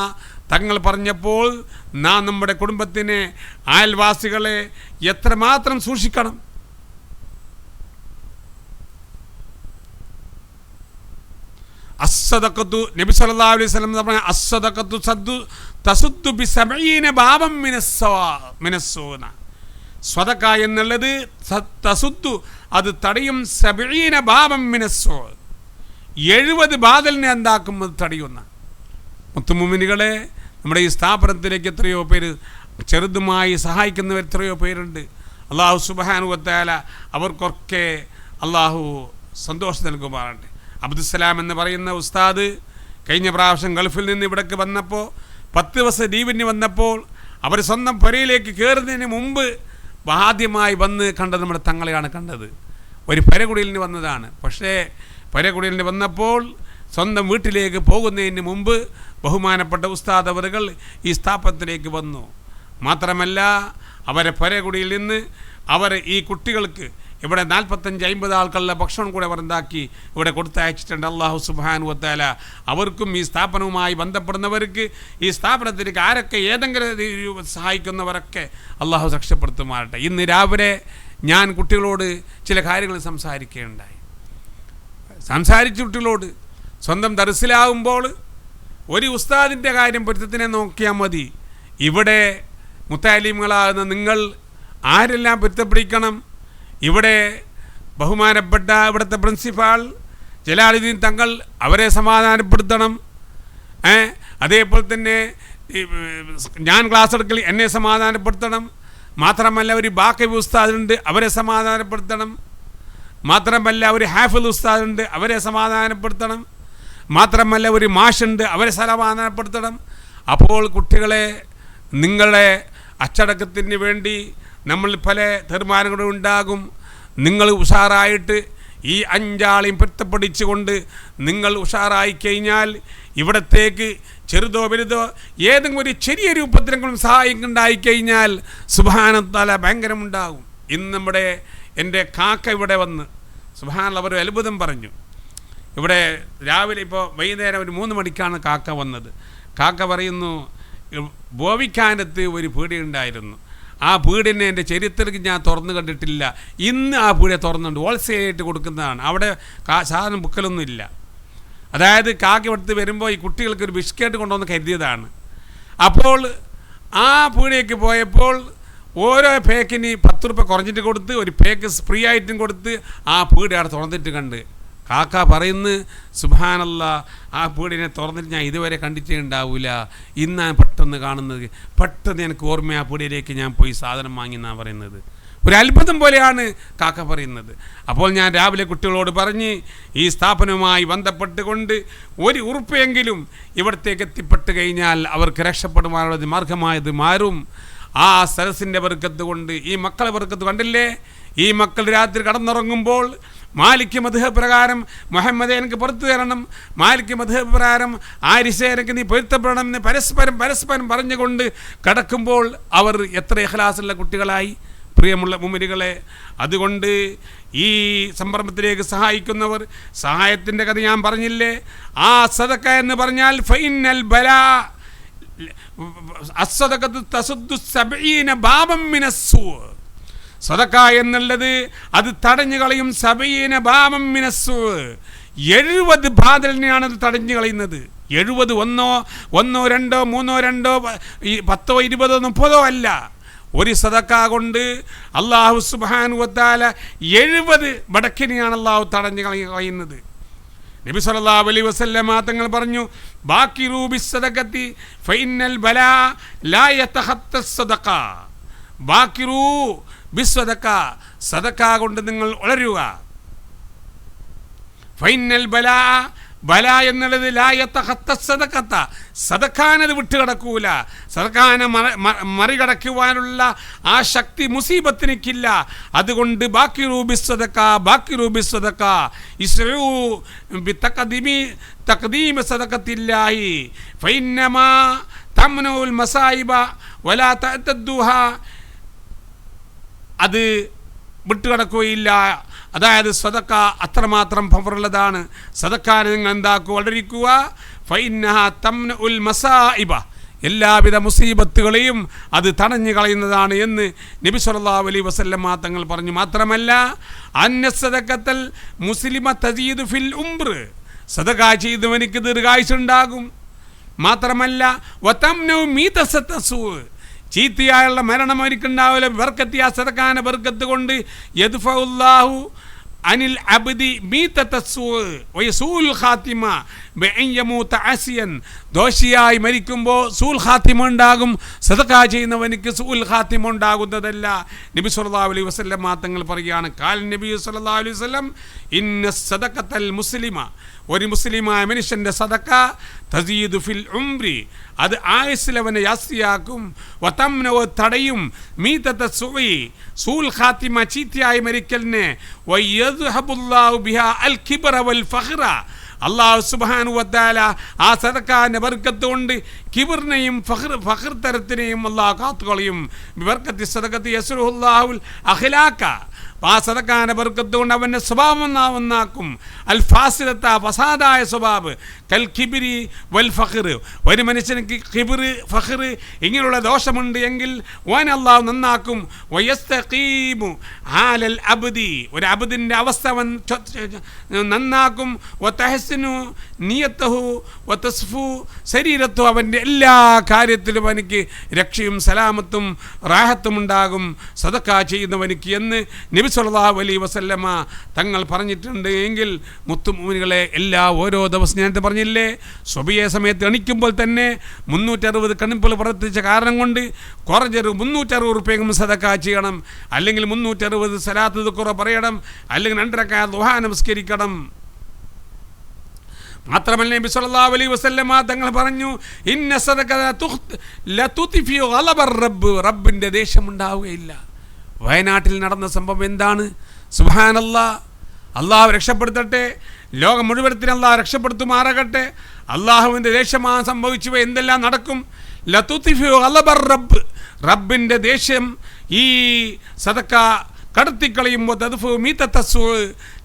തങ്ങൾ പറഞ്ഞപ്പോൾ നാം നമ്മുടെ കുടുംബത്തിനെ, അയൽവാസികളെ എത്രമാത്രം സൂക്ഷിക്കണം. അസ്സദഖത്തു, നബി സല്ലല്ലാഹു അലൈഹി വസല്ലം പറഞ്ഞ അസ്സദഖത്തു തസുദ്ദു ബി70 ബാബൻ മിനസ്സൂന, സ്വദഖ എന്നുള്ളത് തസുദ്ദു, അത് തടയും 70 ബാബൻ മിനസ്സൂ, 70 ബാധലിനെ എന്താക്കും, അത് തടയുന്ന. മുത്തുമുമിനികളെ, നമ്മുടെ ഈ സ്ഥാപനത്തിലേക്ക് എത്രയോ പേര് ചെറുതുമായി സഹായിക്കുന്നവർ എത്രയോ പേരുണ്ട്. അള്ളാഹു സുബ്ഹാനഹു വ തആല അവർക്കൊക്കെ അള്ളാഹു സന്തോഷം നൽകുമാറുണ്ട്. അബ്ദുസ്സലാം എന്ന് പറയുന്ന ഉസ്താദ് കഴിഞ്ഞ പ്രാവശ്യം ഗൾഫിൽ നിന്ന് ഇവിടേക്ക് വന്നപ്പോൾ 10 ദിവസം ലീവിന് വന്നപ്പോൾ അവർ സ്വന്തം പുരയിലേക്ക് കയറുന്നതിന് മുമ്പ് ആദ്യമായി വന്ന് കണ്ടത് നമ്മുടെ തങ്ങളെയാണ് കണ്ടത്. ഒരു പരകുടിലിന് വന്നതാണ്. പക്ഷേ പരകുടിലിന് വന്നപ്പോൾ സ്വന്തം വീട്ടിലേക്ക് പോകുന്നതിന് മുമ്പ് ബഹുമാനപ്പെട്ട ഉസ്താദ് അവറുകൾ ഈ സ്ഥാപനത്തിലേക്ക് വന്നു. മാത്രമല്ല അവരെ പരകുടിയിൽ നിന്ന് അവർ ഈ കുട്ടികൾക്ക് ഇവിടെ 45-50 ആൾക്കുള്ള ഭക്ഷണം കൂടെ അവർ എന്താക്കി ഇവിടെ കൊടുത്തയച്ചിട്ടുണ്ട്. അള്ളാഹു സുബ്ഹാനഹു വ തആല അവർക്കും ഈ സ്ഥാപനവുമായി ബന്ധപ്പെടുന്നവർക്ക്, ഈ സ്ഥാപനത്തിലേക്ക് ആരൊക്കെ ഏതെങ്കിലും സഹായിക്കുന്നവരൊക്കെ അള്ളാഹു രക്ഷപ്പെടുത്തുമാറട്ടെ. ഇന്ന് രാവിലെ ഞാൻ കുട്ടികളോട് ചില കാര്യങ്ങൾ സംസാരിച്ച കുട്ടികളോട്, സ്വന്തം ദർസിലാവുമ്പോൾ ഒരു ഉസ്താദിൻ്റെ കാര്യം പൊരുത്തത്തിനെ നോക്കിയാൽ മതി. ഇവിടെ മുത്തഅലിമുകളാകുന്ന നിങ്ങൾ ആരെല്ലാം പൊരുത്തപ്പെടിക്കണം? ഇവിടെ ബഹുമാനപ്പെട്ട ഇവിടുത്തെ പ്രിൻസിപ്പാൾ ജലാലുദ്ദീൻ തങ്ങൾ, അവരെ സമാധാനപ്പെടുത്തണം. അതേപോലെ തന്നെ ഞാൻ ക്ലാസ് എടുക്കൽ എന്നെ സമാധാനപ്പെടുത്തണം. മാത്രമല്ല ഒരു ബാക്കി ഉസ്താദുണ്ട്, അവരെ സമാധാനപ്പെടുത്തണം. മാത്രമല്ല ഒരു ഹാഫിൽ ഉസ്താദുണ്ട്, അവരെ സമാധാനപ്പെടുത്തണം. മാത്രമല്ല ഒരു മാഷുണ്ട്, അവരെ സമാധാനപ്പെടുത്തണം. അപ്പോൾ കുട്ടികളെ, നിങ്ങളുടെ അച്ചടക്കത്തിന് വേണ്ടി നമ്മൾ പല തീരുമാനങ്ങളും ഉണ്ടാകും. നിങ്ങൾ ഉഷാറായിട്ട് ഈ 5 ആളെയും പൊരുത്തപ്പെടിച്ചുകൊണ്ട് നിങ്ങൾ ഉഷാറായി കഴിഞ്ഞാൽ ഇവിടത്തേക്ക് ചെറുതോ വലുതോ ഏതെങ്കിലും ഒരു ചെറിയ രൂപത്തിലെങ്കിലും സഹായം ഉണ്ടായിക്കഴിഞ്ഞാൽ സുബ്ഹാനല്ലാഹ് തആല ഭയങ്കരമുണ്ടാകും. ഇന്ന് എൻ്റെ കാക്ക ഇവിടെ വന്ന് സുബ്ഹാനല്ലാഹ് അവർ അത്ഭുതം പറഞ്ഞു. ഇവിടെ രാവിലെ ഇപ്പോൾ വൈകുന്നേരം ഒരു 3 മണിക്കാണ് കാക്ക വന്നത്. കാക്ക പറയുന്നു, ബോവിക്കാനത്ത് ഒരു പീടിയുണ്ടായിരുന്നു, ആ പീടിനെ എൻ്റെ ചരിത്രത്തിൽ ഞാൻ തുറന്നു കണ്ടിട്ടില്ല, ഇന്ന് ആ പീടിയെ തുറന്നുണ്ട്, ഹോൾസെയിലായിട്ട് കൊടുക്കുന്നതാണ്, അവിടെ സാധനം ബുക്കലൊന്നും ഇല്ല. അതായത് കാക്ക എടുത്ത് വരുമ്പോൾ ഈ കുട്ടികൾക്ക് ഒരു ബിസ്ക്കറ്റ് കൊണ്ടുവന്ന് കരുതിയതാണ്. അപ്പോൾ ആ പീടിയേക്ക് പോയപ്പോൾ ഓരോ പേക്കിന് 10 രൂപ കുറഞ്ഞിട്ട് കൊടുത്ത് ഒരു പേക്ക് ഫ്രീ ആയിട്ടും കൊടുത്ത് ആ പീടി അവിടെ തുറന്നിട്ട് കണ്ട്. കാക്ക പറയുന്നു, സുബ്ഹാനല്ലാഹ്, ആ പീടിനെ തുറന്നിട്ട് ഞാൻ ഇതുവരെ കണ്ടിട്ടേ ഉണ്ടാവില്ല, ഇന്നാണ് പെട്ടെന്ന് കാണുന്നത്, പെട്ടെന്ന് എനിക്ക് ഓർമ്മ ആ പീടിയിലേക്ക് ഞാൻ പോയി സാധനം വാങ്ങി എന്നാണ് പറയുന്നത്. ഒരു അത്ഭുതം പോലെയാണ് കാക്ക പറയുന്നത്. അപ്പോൾ ഞാൻ രാവിലെ കുട്ടികളോട് പറഞ്ഞ് ഈ സ്ഥാപനവുമായി ബന്ധപ്പെട്ടുകൊണ്ട് ഒരു ഉറുപ്പെങ്കിലും ഇവിടത്തേക്ക് എത്തിപ്പെട്ട് കഴിഞ്ഞാൽ അവർക്ക് രക്ഷപ്പെടുവാനുള്ള മാർഗമായത് മാറും. ആ സരസിൻ്റെ ബർക്കത്ത് കൊണ്ട്, ഈ മക്കളെ ബർക്കത്ത് കണ്ടില്ലേ, ഈ മക്കൾ രാത്രി കടന്നുറങ്ങുമ്പോൾ മാലിക് മദ്ഹബ് പ്രകാരം മുഹമ്മദ് എനിക്ക് പുറത്തു തരണം, മാലിക് മദ്ഹബ് പ്രകാരം ആരിസേ എനിക്ക് നീ പൊരുത്തപ്പെടണം എന്ന് പരസ്പരം പറഞ്ഞുകൊണ്ട് കിടക്കുമ്പോൾ അവർ എത്ര ഇഖ്ലാസുള്ള കുട്ടികളായി. പ്രിയമുള്ള മുഅ്മിനുകളെ, അതുകൊണ്ട് ഈ സംരംഭത്തിലേക്ക് സഹായിക്കുന്നവർ, സഹായത്തിൻ്റെ കഥ ഞാൻ പറഞ്ഞില്ലേ, ആ സദഖ എന്ന് പറഞ്ഞാൽ ഫൈനൽ ബലാ അസ്സദഖത്തു തസുദ്ദു 70 ബാബൻ മിനസ്സൂ. സദഖ എന്നുള്ളത് അത് തടഞ്ഞു കളയും 70 ബാബൻ മിനസ്സൂ. 70 ബാധലിനെയാണ് അത് തടഞ്ഞു കളയുന്നത്. 70 ഒന്നോ 2 3 2 10 20 30 അല്ല. ഒരു സദഖ കൊണ്ട് അല്ലാഹു സുബ്ഹാനഹു വ തആല 70 വടക്കിനെയാണ് അല്ലാഹു തടഞ്ഞു കളയുന്നത്. നബി സല്ലല്ലാഹു അലൈഹി വസല്ലം തങ്ങൾ പറഞ്ഞു, ബാക്കിറൂ ബിസ്സദഖത്തി ഫഇന്നൽ ബലാ ലാ യതഖത്തസ് സദഖ. ബാക്കിറൂ ബിസ്സദഖ, സദഖ കൊണ്ട് നിങ്ങൾ വളരുക. ഫൈനൽ ബലാ, ബല എന്നുള്ളത് ലാ യതഖത്തസ് സദഖത, സദഖാനത് വിട്ടുകിടക്കൂല. സദഖാനെ മറികടക്കുവാനുള്ള ആ ശക്തി മുസീബത്തിനിക്കില്ല. അതുകൊണ്ട് ബാക്കിറൂ ബിസ്സദഖ, ബാക്കിറൂ ബിസ്സദഖ, ഇസ്റൂ ബിതഖദീമി സദഖത്തില്ലാഹി ഫഇന്നമാ തംനുൽ മസായിബ വലാ തഅതദ്ദുഹാ. അത് വിട്ടുകിടക്കുകയില്ല. അതായത് സദഖ അത്രമാത്രം പവറുള്ളതാണ്. സദഖാനെ നിങ്ങൾ എന്താക്കുക, വളരിക്കുക. ഫഇന്നഹാ തംനുൽ മസായിബ, എല്ലാവിധ മുസീബത്തുകളെയും അത് തടഞ്ഞു കളയുന്നതാണ് എന്ന് നബി സല്ലല്ലാഹു അലൈഹി വസല്ലം തങ്ങൾ പറഞ്ഞു. മാത്രമല്ല, അന്ന സദഖത്തൽ മുസ്ലിമ തസീദു ഫിൽ ഉംർ, സദഖ ചെയ്തവനിക്ക് ദീർഘായുസ്സുണ്ടാകും. മാത്രമല്ല വതംനു മീതസതസു, ചീത്തയായുള്ള മരണം അവനിക്കുണ്ടാവില്ല. ബർക്കത്ത്, ആ സദഖാന ബർക്കത്ത് കൊണ്ട് യദ്ഫഉല്ലാഹു അനിൽ അബ്ദി മീതതസു വയസൂൽ ഖാത്തിമ ബഅൻ യമൂത അസിയൻ, ദോഷിയായി മരിക്കുമ്പോൾ സൂൽ ഖാത്തിമ ഉണ്ടാകും. സദഖ ചെയ്യുന്നവനിക്ക് സൂൽ ഖാത്തിമ ഉണ്ടാകുന്നതല്ല. നബി സല്ലല്ലാഹു അലൈഹി വസല്ലം തങ്ങൾ പറയുകയാണ്, ഖാല നബി സല്ലല്ലാഹു അലൈഹി വസല്ലം ഇന്ന സദഖത്തൽ മുസ്ലിമ, ഒരു മുസ്ലിമായ മനുഷ്യൻ്റെ സദഖ തസീദു ഫിൽ ഉംരി, അത് ആയുസ്സിലവനെ യാസ്തിയാക്കും. വതംനു, തടയും. മീതതസുഇ, സൂൽ ഖാത്തിമ, ചീത്തയായി മരിക്കലിനെ. വയദ്ഹബുല്ലാഹു ബിഹാ അൽ കിബ്റ വൽ ഫഖ്റ, അല്ലാഹു സുബ്ഹാനഹു വ തആല ആ സദഖാന്റെ ബർക്കത്ത് കൊണ്ട് കിബ്റിനെയും ഫഖർ തരത്തിനെയും അല്ലാഹു കാത്തുകളയും. ബിബർക്കത്തി സദഖത്തി യസ്റുഹുല്ലാഹുൽ അഖ്ലാഖ, ആ സദഖാന്റെ ബർക്കത്ത് കൊണ്ട് അവൻ്റെ സ്വഭാവം ഒന്നാക്കും. അൽ ഫാസിലത്ത, ഫസാദായ സ്വഭാവ്. കൽ കിബ്രി വൽ ഫഖർ, ഒരു മനുഷ്യനിക്ക് കിബ്ർ ഫഖർ ഇങ്ങനെയുള്ള ദോഷമുണ്ട് എങ്കിൽ ഓൻ അല്ലാഹു നന്നാക്കും. വയസ്തഖീമു ആലൽ അബ്ദി, ഒരു അബ്ദിൻ്റെ അവസ്ഥ അവൻ നന്നാക്കും. വതഹ്സിനു നിയതഹു വതസ്ഫു ശരീരത്തു, അവൻ്റെ എല്ലാ കാര്യത്തിലും അവനിക്ക് രക്ഷയും സലാമത്തും റാഹത്തും ഉണ്ടാകും സദഖ ചെയ്യുന്നവനിക്ക് എന്ന് നബി സല്ലല്ലാഹു അലൈഹി വസല്ലമ തങ്ങൾ പറഞ്ഞിട്ടുണ്ട്. എങ്കിൽ മുത്തുമൂമിനുകളെ, ഓരോ ദിവസം ഞാൻ പറഞ്ഞില്ലേ, സ്വബിയ സമയത്ത് എണിക്കുമ്പോൾ തന്നെ 360 കണിപ്പുകൾ പ്രവർത്തിച്ച കാരണം കൊണ്ട് കുറഞ്ഞൊരു 360 റുപ്യെങ്കിലും സദഖ ചെയ്യണം. അല്ലെങ്കിൽ 360 സലാത്ത് ദിക്ർ പറയണം. അല്ലെങ്കിൽ 2 റക്അത്ത് ദുഹാ നമസ്കരിക്കണം. മാത്രമല്ല നബി സല്ലല്ലാഹു അലൈഹി വസല്ലമ തങ്ങൾ പറഞ്ഞു, ഇന്ന സദഖത ലതുത്ഫി ഗളബർ റബ്ബ്, റബ്ബിൻ്റെ ദേഷ്യം ഉണ്ടാവുകയില്ല. വയനാട്ടിൽ നടന്ന സംഭവം എന്താണ്? സുബ്ഹാനല്ലാഹ്, അള്ളാഹു രക്ഷപ്പെടുത്തട്ടെ. ലോകം മുഴുവനത്തിന് അള്ളാഹു രക്ഷപ്പെടുത്തുമാറാകട്ടെ. അള്ളാഹുവിൻ്റെ ദേഷ്യമാണ് സംഭവിച്ചു. എന്തെല്ലാം നടക്കും? ലതുത്ഫി ഗളബർ റബ്ബ്, റബ്ബിൻ്റെ ദേഷ്യം ഈ സദഖ കടത്തിക്കളയും.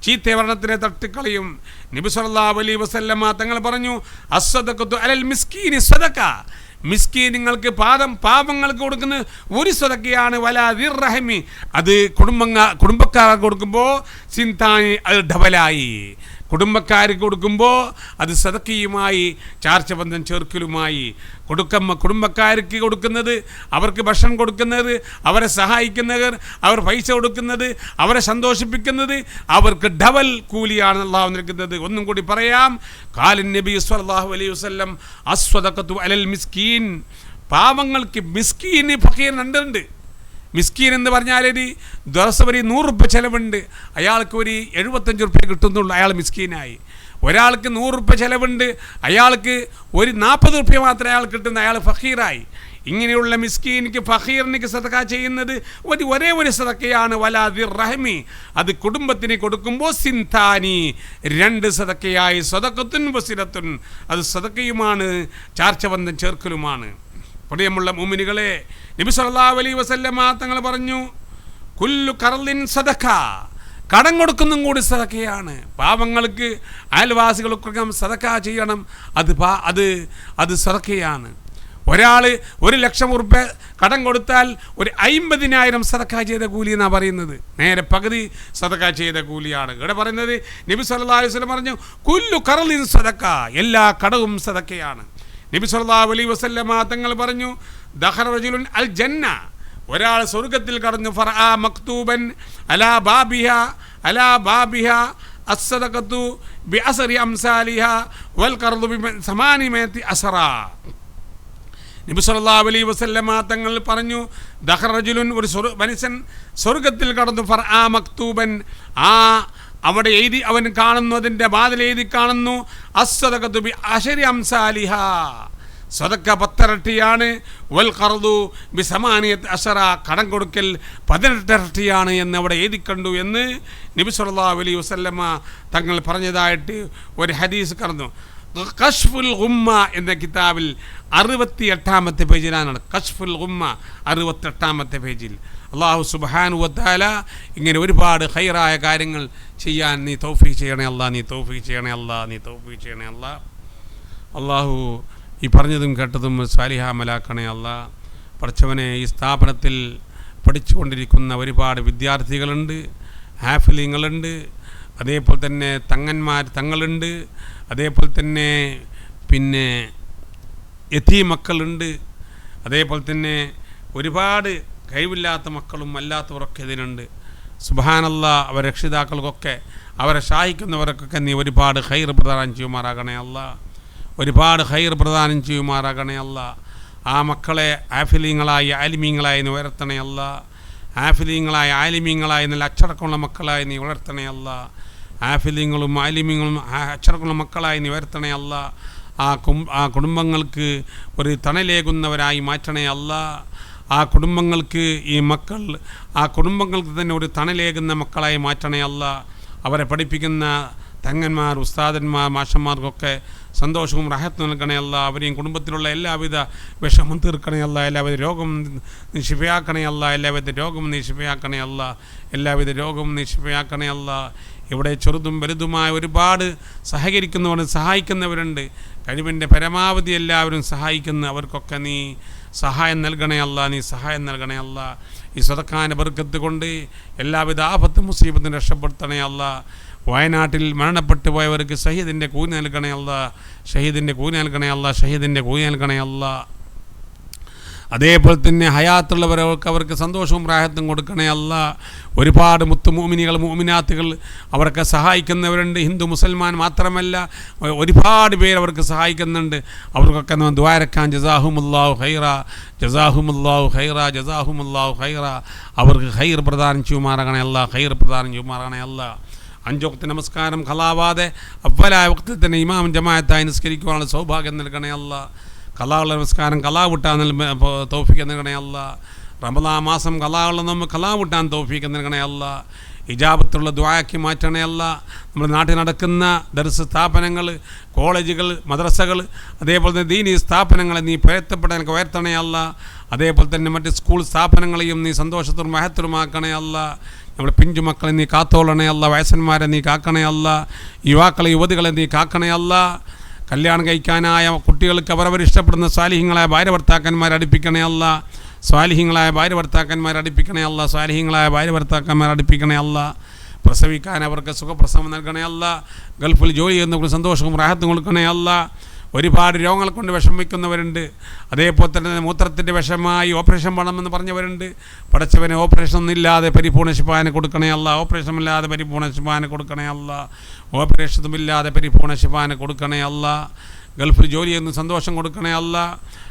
ചീത്തവർണ്ണത്തിനെ തട്ടിക്കളയും. നബി സല്ലല്ലാഹു അലൈഹി വസല്ലമ തങ്ങൾ പറഞ്ഞു, അസ്സദഖത്തു അലൽ മിസ്കീനി സദഖ, മിസ്കീനുങ്ങൾക്ക് പാപങ്ങൾക്ക് കൊടുക്കുന്ന ഒരു സദഖയാണ്. വലാ ദിർറഹമി, അത് കുടുംബക്കാർക്ക് കൊടുക്കുമ്പോൾ സിന്താനി, അത് ഡബലായി. കുടുംബക്കാർക്ക് കൊടുക്കുമ്പോൾ അത് സദഖയുമായി, ചാർച്ചബന്ധം ചേർക്കലുമായി. കുടുംബക്കാർക്ക് കൊടുക്കുന്നത്, അവർക്ക് ഭക്ഷണം കൊടുക്കുന്നത്, അവരെ സഹായിക്കുന്നവർ, അവർ പൈസ കൊടുക്കുന്നത്, അവരെ സന്തോഷിപ്പിക്കുന്നത്, അവർക്ക് ഡബൽ കൂലിയാണ് അല്ലാഹു നൽകുന്നത്. ഒന്നും കൂടി പറയാം, ഖാലൻ നബി സ്വല്ലല്ലാഹു അലൈഹി വസല്ലം അസ്സദഖത്തു അലൽ മിസ്കീൻ, പാവങ്ങൾക്ക് മിസ്കീന് ഫഖീർ രണ്ടുണ്ട്. മിസ്കീൻ എന്ന് പറഞ്ഞാൽ ഒരു ദിവസം ഒരു 100 രൂപ ചിലവുണ്ട്, അയാൾക്ക് ഒരു 75 രൂപ കിട്ടുന്നുള്ളൂ, അയാൾ മിസ്കീനായി. ഒരാൾക്ക് 100 രൂപ ചിലവുണ്ട്, അയാൾക്ക് ഒരു 40 രൂപ മാത്രമേ അയാൾ കിട്ടുന്ന, അയാൾ ഫഖീറായി. ഇങ്ങനെയുള്ള മിസ്കീനിക്ക് ഫഖീറിനിക്ക് സദഖ ചെയ്യുന്നത് ഒരേ ഒരു സദഖയാണ്. വലാ ദിർറഹമി, അത് കുടുംബത്തിന് കൊടുക്കുമ്പോൾ സിന്താനി, 2 സദഖയായി. സദഖത്തുൻ വസിലത്തുൻ, അത് സദഖയുമാണ്, ചാർച്ചബന്ധം ചേർക്കലുമാണ്. പ്രിയമുള്ള മുഅ്മിനുകളെ, നബി സല്ലല്ലാഹു അലൈഹി വസല്ലമ തങ്ങൾ പറഞ്ഞു, കുല്ലു ഖർളിൻ സദഖ, കടം കൊടുക്കുന്നതും കൂടി സദഖയാണ്. പാവങ്ങൾക്ക് അയൽവാസികൾക്കൊക്കെ സദഖ ചെയ്യണം, അത് സദഖയാണ്. ഒരാൾ 1,00,000 ഉറുപ്പ്യ കടം കൊടുത്താൽ ഒരു 50,000 സദഖ ചെയ്ത കൂലി എന്നാണ് പറയുന്നത്. നേരെ പകുതി സദഖ ചെയ്ത കൂലിയാണ് ഇവിടെ പറയുന്നത്. നബി സല്ലല്ലാഹു അലൈഹി വസല്ലം പറഞ്ഞു കുല്ലു ഖർളിൻ സദഖ, എല്ലാ കടവും സദഖയാണ്. നബി സല്ലല്ലാഹു അലൈഹി വസല്ലം തങ്ങൾ പറഞ്ഞു ദഖല റജുലുൻ അൽ ജന്ന, ഒരാൾ സ്വർഗ്ഗത്തിൽ കടന്നു. ഫറആ മക്തൂബൻ അലാ ബാബിഹ അസ്സദഖതു ബിഅസ്രി അംസാലിഹ വൽ ഖർദു ബി8 അസ്റാ. നബി സല്ലല്ലാഹു അലൈഹി വസല്ലം തങ്ങൾ പറഞ്ഞു ദഖല റജുലുൻ, ഒരു മനുഷ്യൻ സ്വർഗ്ഗത്തിൽ കടന്നു. ഫറആ മക്തൂബൻ, അവിടെ എഴുതി അവൻ കാണുന്നു, അതിൻ്റെ വാതിൽ എഴുതി കാണുന്നു അസ്സദഖതു ബിഅശ്രി അംസാലിഹ, സദഖ 10 ഇരട്ടിയാണ്. വൽ ഖർദു ബി8 അസ്റാ, കടം കൊടുക്കൽ 18 ഇരട്ടിയാണ് എന്ന് അവിടെ എഴുതി കണ്ടു എന്ന് നബി സല്ലല്ലാഹു അലൈഹി വസല്ലം തങ്ങൾ പറഞ്ഞതായിട്ട് ഒരു ഹദീസ് കടന്നു. കശ്ഫുൽ ഗുമ്മ എന്ന കിതാബിൽ 68-ാമത്തെ പേജിലാണ്. കശ്ഫുൽ ഗുമ്മ 68-ാമത്തെ പേജിൽ. അല്ലാഹു സുബ്ഹാനഹു വ തആല ഇങ്ങനെ ഒരുപാട് ഖൈറായ കാര്യങ്ങൾ ചെയ്യാൻ നീ തൗഫീഖ് ചെയ്യണേ അല്ലാ, നീ തൗഫീഖ് ചെയ്യണേ അല്ലാ, നീ തൗഫീഖ് ചെയ്യണേ അല്ലാ. അല്ലാഹു ഈ പറഞ്ഞതും കേട്ടതും സാലിഹാമലാക്കണേ അല്ലാ. പഠിച്ചവനെ, ഈ സ്ഥാപനത്തിൽ പഠിച്ചുകൊണ്ടിരിക്കുന്ന ഒരുപാട് വിദ്യാർത്ഥികളുണ്ട്, ഹാഫിലിങ്ങളുണ്ട്, അതേപോലെ തന്നെ തങ്ങളുണ്ട്, അതേപോലെ തന്നെ പിന്നെ യതീം മക്കളുണ്ട്, അതേപോലെ തന്നെ ഒരുപാട് കഴിവില്ലാത്ത മക്കളും അല്ലാത്തവരൊക്കെ ഇതിനുണ്ട്. സുബ്ഹാനല്ലാ, അവരെ രക്ഷിതാക്കൾക്കൊക്കെ അവരെ സഹായിക്കുന്നവർക്കൊക്കെ നീ ഒരുപാട് ഖൈർ പ്രദാനം ചെയ്യുമാറാകണേ അല്ലാ, ഒരുപാട് ഖൈർ പ്രദാനം ചെയ്യുമാറാകണേ അല്ലാ. ആ മക്കളെ ആഫിലീങ്ങളായി ആലിമീങ്ങളായി നീ ഉയർത്തണേ അല്ലാ, ആഫിലീങ്ങളായി ആലിമീങ്ങളായി നല്ല അച്ചടക്കമുള്ള മക്കളായി നീ ഉയർത്തണേ അല്ലാ, ആഫിലീങ്ങളും ആലിമീങ്ങളും അച്ചടക്കമുള്ള മക്കളായി നീ ഉയർത്തണേ അല്ലാ. ആ കുടുംബങ്ങൾക്ക് ഒരു തണലേകുന്നവരായി മാറ്റണേ അല്ലാ. ആ കുടുംബങ്ങൾക്ക് ഈ മക്കൾ ആ കുടുംബങ്ങൾക്ക് തന്നെ ഒരു തണലേകുന്ന മക്കളായി മാറ്റണേ അല്ലാ. അവരെ പഠിപ്പിക്കുന്ന തങ്ങന്മാർ, ഉസ്താദന്മാർ, മാഷന്മാർക്കൊക്കെ സന്തോഷവും റഹത്തും നൽകണേ അല്ലാ. അവരെയും കുടുംബത്തിലുള്ള എല്ലാവിധ വിഷമം തീർക്കണേ അല്ലാ, എല്ലാവിധ രോഗം നീ ശിഫയാക്കണേ അല്ലാ, എല്ലാവിധ രോഗം നീ ശിഫയാക്കണേ അല്ലാ, എല്ലാവിധ രോഗം നീ ശിഫയാക്കണേ അല്ലാ. ഇവിടെ ചെറുതും വലുതുമായ ഒരുപാട് സഹായിക്കുന്നവരുണ്ട്. കഴിവിൻ്റെ പരമാവധി എല്ലാവരും സഹായിക്കുന്ന അവർക്കൊക്കെ നീ സഹായം നൽകണേ അല്ലാ, നീ സഹായം നൽകണേ അല്ലാ. ഈ സദഖാന്റെ ബർക്കത്ത് കൊണ്ട് എല്ലാവിധ ആപത്തും മുസീബത്തും രക്ഷപ്പെടുത്തണേ അല്ലാ. വയനാട്ടിൽ മരണപ്പെട്ടു പോയവർക്ക് ഷഹീദിൻ്റെ കൂലി നൽകണേ അല്ലാ, ഷഹീദിൻ്റെ കൂലി നൽകണേ അല്ലാ, ഷഹീദിൻ്റെ കൂലി നൽകണേ അല്ലാ. അതേപോലെ തന്നെ ഹയാത്തുള്ളവർക്ക് അവർക്ക് സന്തോഷവും റാഹത്തും കൊടുക്കണേ അല്ലാ. ഒരുപാട് മുഅ്മിനീകൾ മുഅ്മിനാത്തുകൾ അവർക്ക് സഹായിക്കുന്നവരുണ്ട്. ഹിന്ദു മുസൽമാൻ മാത്രമല്ല, ഒരുപാട് പേര് അവർക്ക് സഹായിക്കുന്നുണ്ട്. അവർക്കൊക്കെ നമ്മൾ ദുആരക്കാൻ ജസാഹുമുല്ലാഹു ഖൈറ, ജസാഹുമുല്ലാഹു ഖൈറ, ജസാഹുമുല്ലാഹു ഖൈറ. അവർക്ക് ഖൈർ പ്രദാനം ചെയ്യുമാറാകണേ അല്ലാ, ഖൈർ പ്രദാനം ചെയ്യുമാറാകണേ അല്ലാ. 5 വക്ത് നമസ്കാരം ഖലാവാതെ അവലായ വക്തിൽ തന്നെ ഇമാം ജമാഅത്തായി നിസ്കരിക്കുവാനുള്ള സൗഭാഗ്യം നൽകണേ അല്ലാ. ഖലാവുള്ള നമസ്കാരം ഖലാ വിട്ടാൻ തൗഫീഖ് നൽകണേ അല്ലാ. റമദാൻ മാസം ഖലാവുള്ള നമ്മൾ ഖലാ വിട്ടാൻ തൗഫീഖ് നൽകണേ അല്ലാ. ഇജാബത്തുള്ള ദുആക്കി മാറ്റണേ അല്ലാ. നമ്മുടെ നാട്ടിൽ നടക്കുന്ന ദർസ് സ്ഥാപനങ്ങൾ, കോളേജുകൾ, മദ്രസകൾ, അതേപോലെ തന്നെ ദീനീ സ്ഥാപനങ്ങളെ നീ പ്രയത്നപ്പെടാൻ ഉയർത്തണേ അല്ലാ. അതേപോലെ തന്നെ മറ്റ് സ്കൂൾ സ്ഥാപനങ്ങളെയും നീ സന്തോഷത്തോടും മഹത്തരമാക്കണേ അല്ലാ. നമ്മുടെ പിഞ്ചുമക്കളെ നീ കാത്തോളണേ അല്ലാ. വയസ്സന്മാരെ നീ കാക്കണേ അല്ലാ. യുവാക്കളെ യുവതികളെ നീ കാക്കണേ അല്ലാ. കല്യാണം കഴിക്കാനായ കുട്ടികൾക്ക് അവരവരിഷ്ടപ്പെടുന്ന സ്വാലിഹീങ്ങളായ ഭാര്യ ഭർത്താക്കന്മാരെ അടുപ്പിക്കണേ അല്ലാ. സ്വാലിഹീങ്ങളായ ഭാര്യ ഭർത്താക്കന്മാരെ അടുപ്പിക്കണേ അല്ലാ. സ്വാലിഹീങ്ങളായ ഭാര്യ ഭർത്താക്കന്മാരെ അടുപ്പിക്കണേ അല്ലാ. പ്രസവിക്കാൻ അവർക്ക് സുഖപ്രസവം നൽകണേ അല്ലാ. ഗൾഫിൽ ജോലി ചെയ്യുന്നവർക്ക് സന്തോഷവും റാഹത്തും കൊടുക്കണേ അല്ലാ. ഒരുപാട് രോഗങ്ങൾ കൊണ്ട് വിഷമിക്കുന്നവരുണ്ട്. അതേപോലെ തന്നെ മൂത്രത്തിൻ്റെ വിഷമായി ഓപ്പറേഷൻ വേണമെന്ന് പറഞ്ഞവരുണ്ട്. പടച്ചവനെ ഓപ്പറേഷൻ ഇല്ലാതെ പരിപൂർണ്ണ ശിഫാനെ കൊടുക്കണേ അല്ലാ. ഓപ്പറേഷൻ ഇല്ലാതെ പരിപൂർണ്ണ ശിഫാനെ കൊടുക്കണേ അല്ലാ. ഓപ്പറേഷനും ഇല്ലാതെ പരിപൂർണ്ണ ശിഫാനെ കൊടുക്കണേ അല്ലാ. ഗൾഫിൽ ജോലി ചെയ്യുന്ന സന്തോഷം കൊടുക്കണേ അല്ലാ.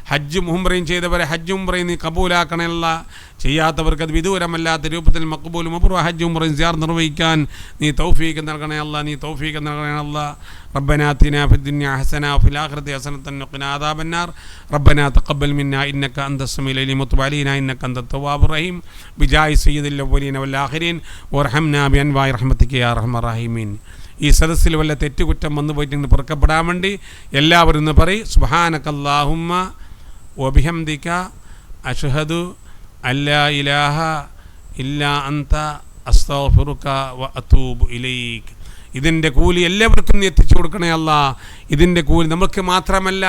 ഹജ്ജും ഉംറയും ചെയ്തവരെ ഹജ്ജും ഉംറയും നീ കബൂലാക്കണേ അല്ലാ. ചെയ്യാത്തവർക്ക് അത് വിദൂരമല്ലാത്ത രൂപത്തിൽ മഖ്ബൂലും മബ്റൂർ ഹജ്ജും ഉംറയും സിയാറത്ത് നിർവഹിക്കാൻ നീ തൗഫീഖ് നൽകണേ അല്ലാ, നീ തൗഫീഖ് നൽകണേ അല്ലാ. റബ്ബനാ ആതിനാ ഫിദ്ദുനിയ ഹസന വഫിൽ ആഖിറതി ഹസനതൻ വഖിനാ അദാബന്നാർ. റബ്ബനാ തഖബ്ബൽ മിന്നാ ഇന്നക അൻതസ് സമീഉൽ അലീം വതുബ് അലൈനാ ഇന്നക അൻതത് തവ്വാബുർ റഹീം ബിജായി സയ്യിദിൽ അവ്വലീന വൽ ആഖിരീൻ വർഹംനാ ബിഅൻവാഇ റഹ്മതിക യാ അർഹമർ റഹീമീൻ. ഈ സദസ്സിൽ വല്ല തെറ്റുകുറ്റം വന്നു പോയിട്ട് പൊറുക്കപ്പെടാൻ വേണ്ടി എല്ലാവരും ഇന്ന് പറയും സുബ്ഹാനകല്ലാഹുമ്മ വബിഹംദിക അഷ്ഹദു അല്ലാ ഇലാഹ ഇല്ലാ അന്ത അസ്തഗ്ഫിറുക വ അതൂബു ഇലൈക്. ഇതിൻ്റെ കൂലി എല്ലാവർക്കും നീ എത്തിച്ചു കൊടുക്കണേ അല്ലാ. ഇതിൻ്റെ കൂലി നമുക്ക് മാത്രമല്ല,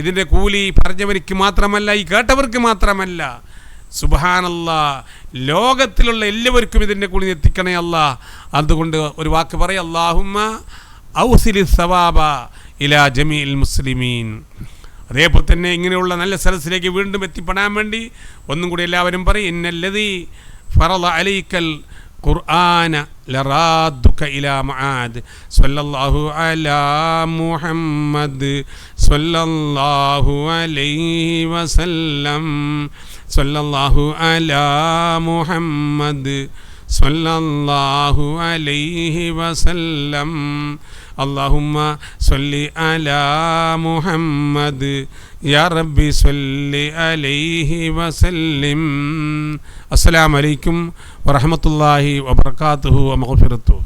ഇതിൻ്റെ കൂലി പറഞ്ഞവർക്ക് മാത്രമല്ല, ഈ കേട്ടവർക്ക് മാത്രമല്ല, സുബ്ഹാനല്ലാഹ്, ലോകത്തിലുള്ള എല്ലാവർക്കും ഇതിൻ്റെ കൂലി എത്തിക്കണേ അല്ലാ. അതുകൊണ്ട് ഒരു വാക്ക് പറയാം, അല്ലാഹുമ്മ ഔസിലി സവാബ ഇലാ ജമീഇൽ മുസ്ലിമീൻ. അതേപോലെ തന്നെ ഇങ്ങനെയുള്ള നല്ല സദസ്സിലേക്ക് വീണ്ടും എത്തിപ്പെടാൻ വേണ്ടി ഒന്നും കൂടി എല്ലാവരും പറയും, ഇന്നല്ലദീ ഫറള അലൈക്കൽ ഖുർആന ലറാദ്ദുക ഇലാ മആദ് സ്വല്ലല്ലാഹു അലാ മുഹമ്മദ് സ്വല്ലല്ലാഹു അലൈഹി വസല്ലം സ്വല്ലല്ലാഹു അലാ മുഹമ്മദ് സ്വല്ലല്ലാഹു അലൈഹി വസല്ലം അല്ലാഹുമ്മ സ്വല്ലി അലാ മുഹമ്മദ് യാ റബ്ബി സ്വല്ലി അലൈഹി വസല്ലിം. അസ്സലാമു അലൈക്കും വറഹ്മത്തുള്ളാഹി വബറകാതുഹു വമഗ്ഫിറതുഹു.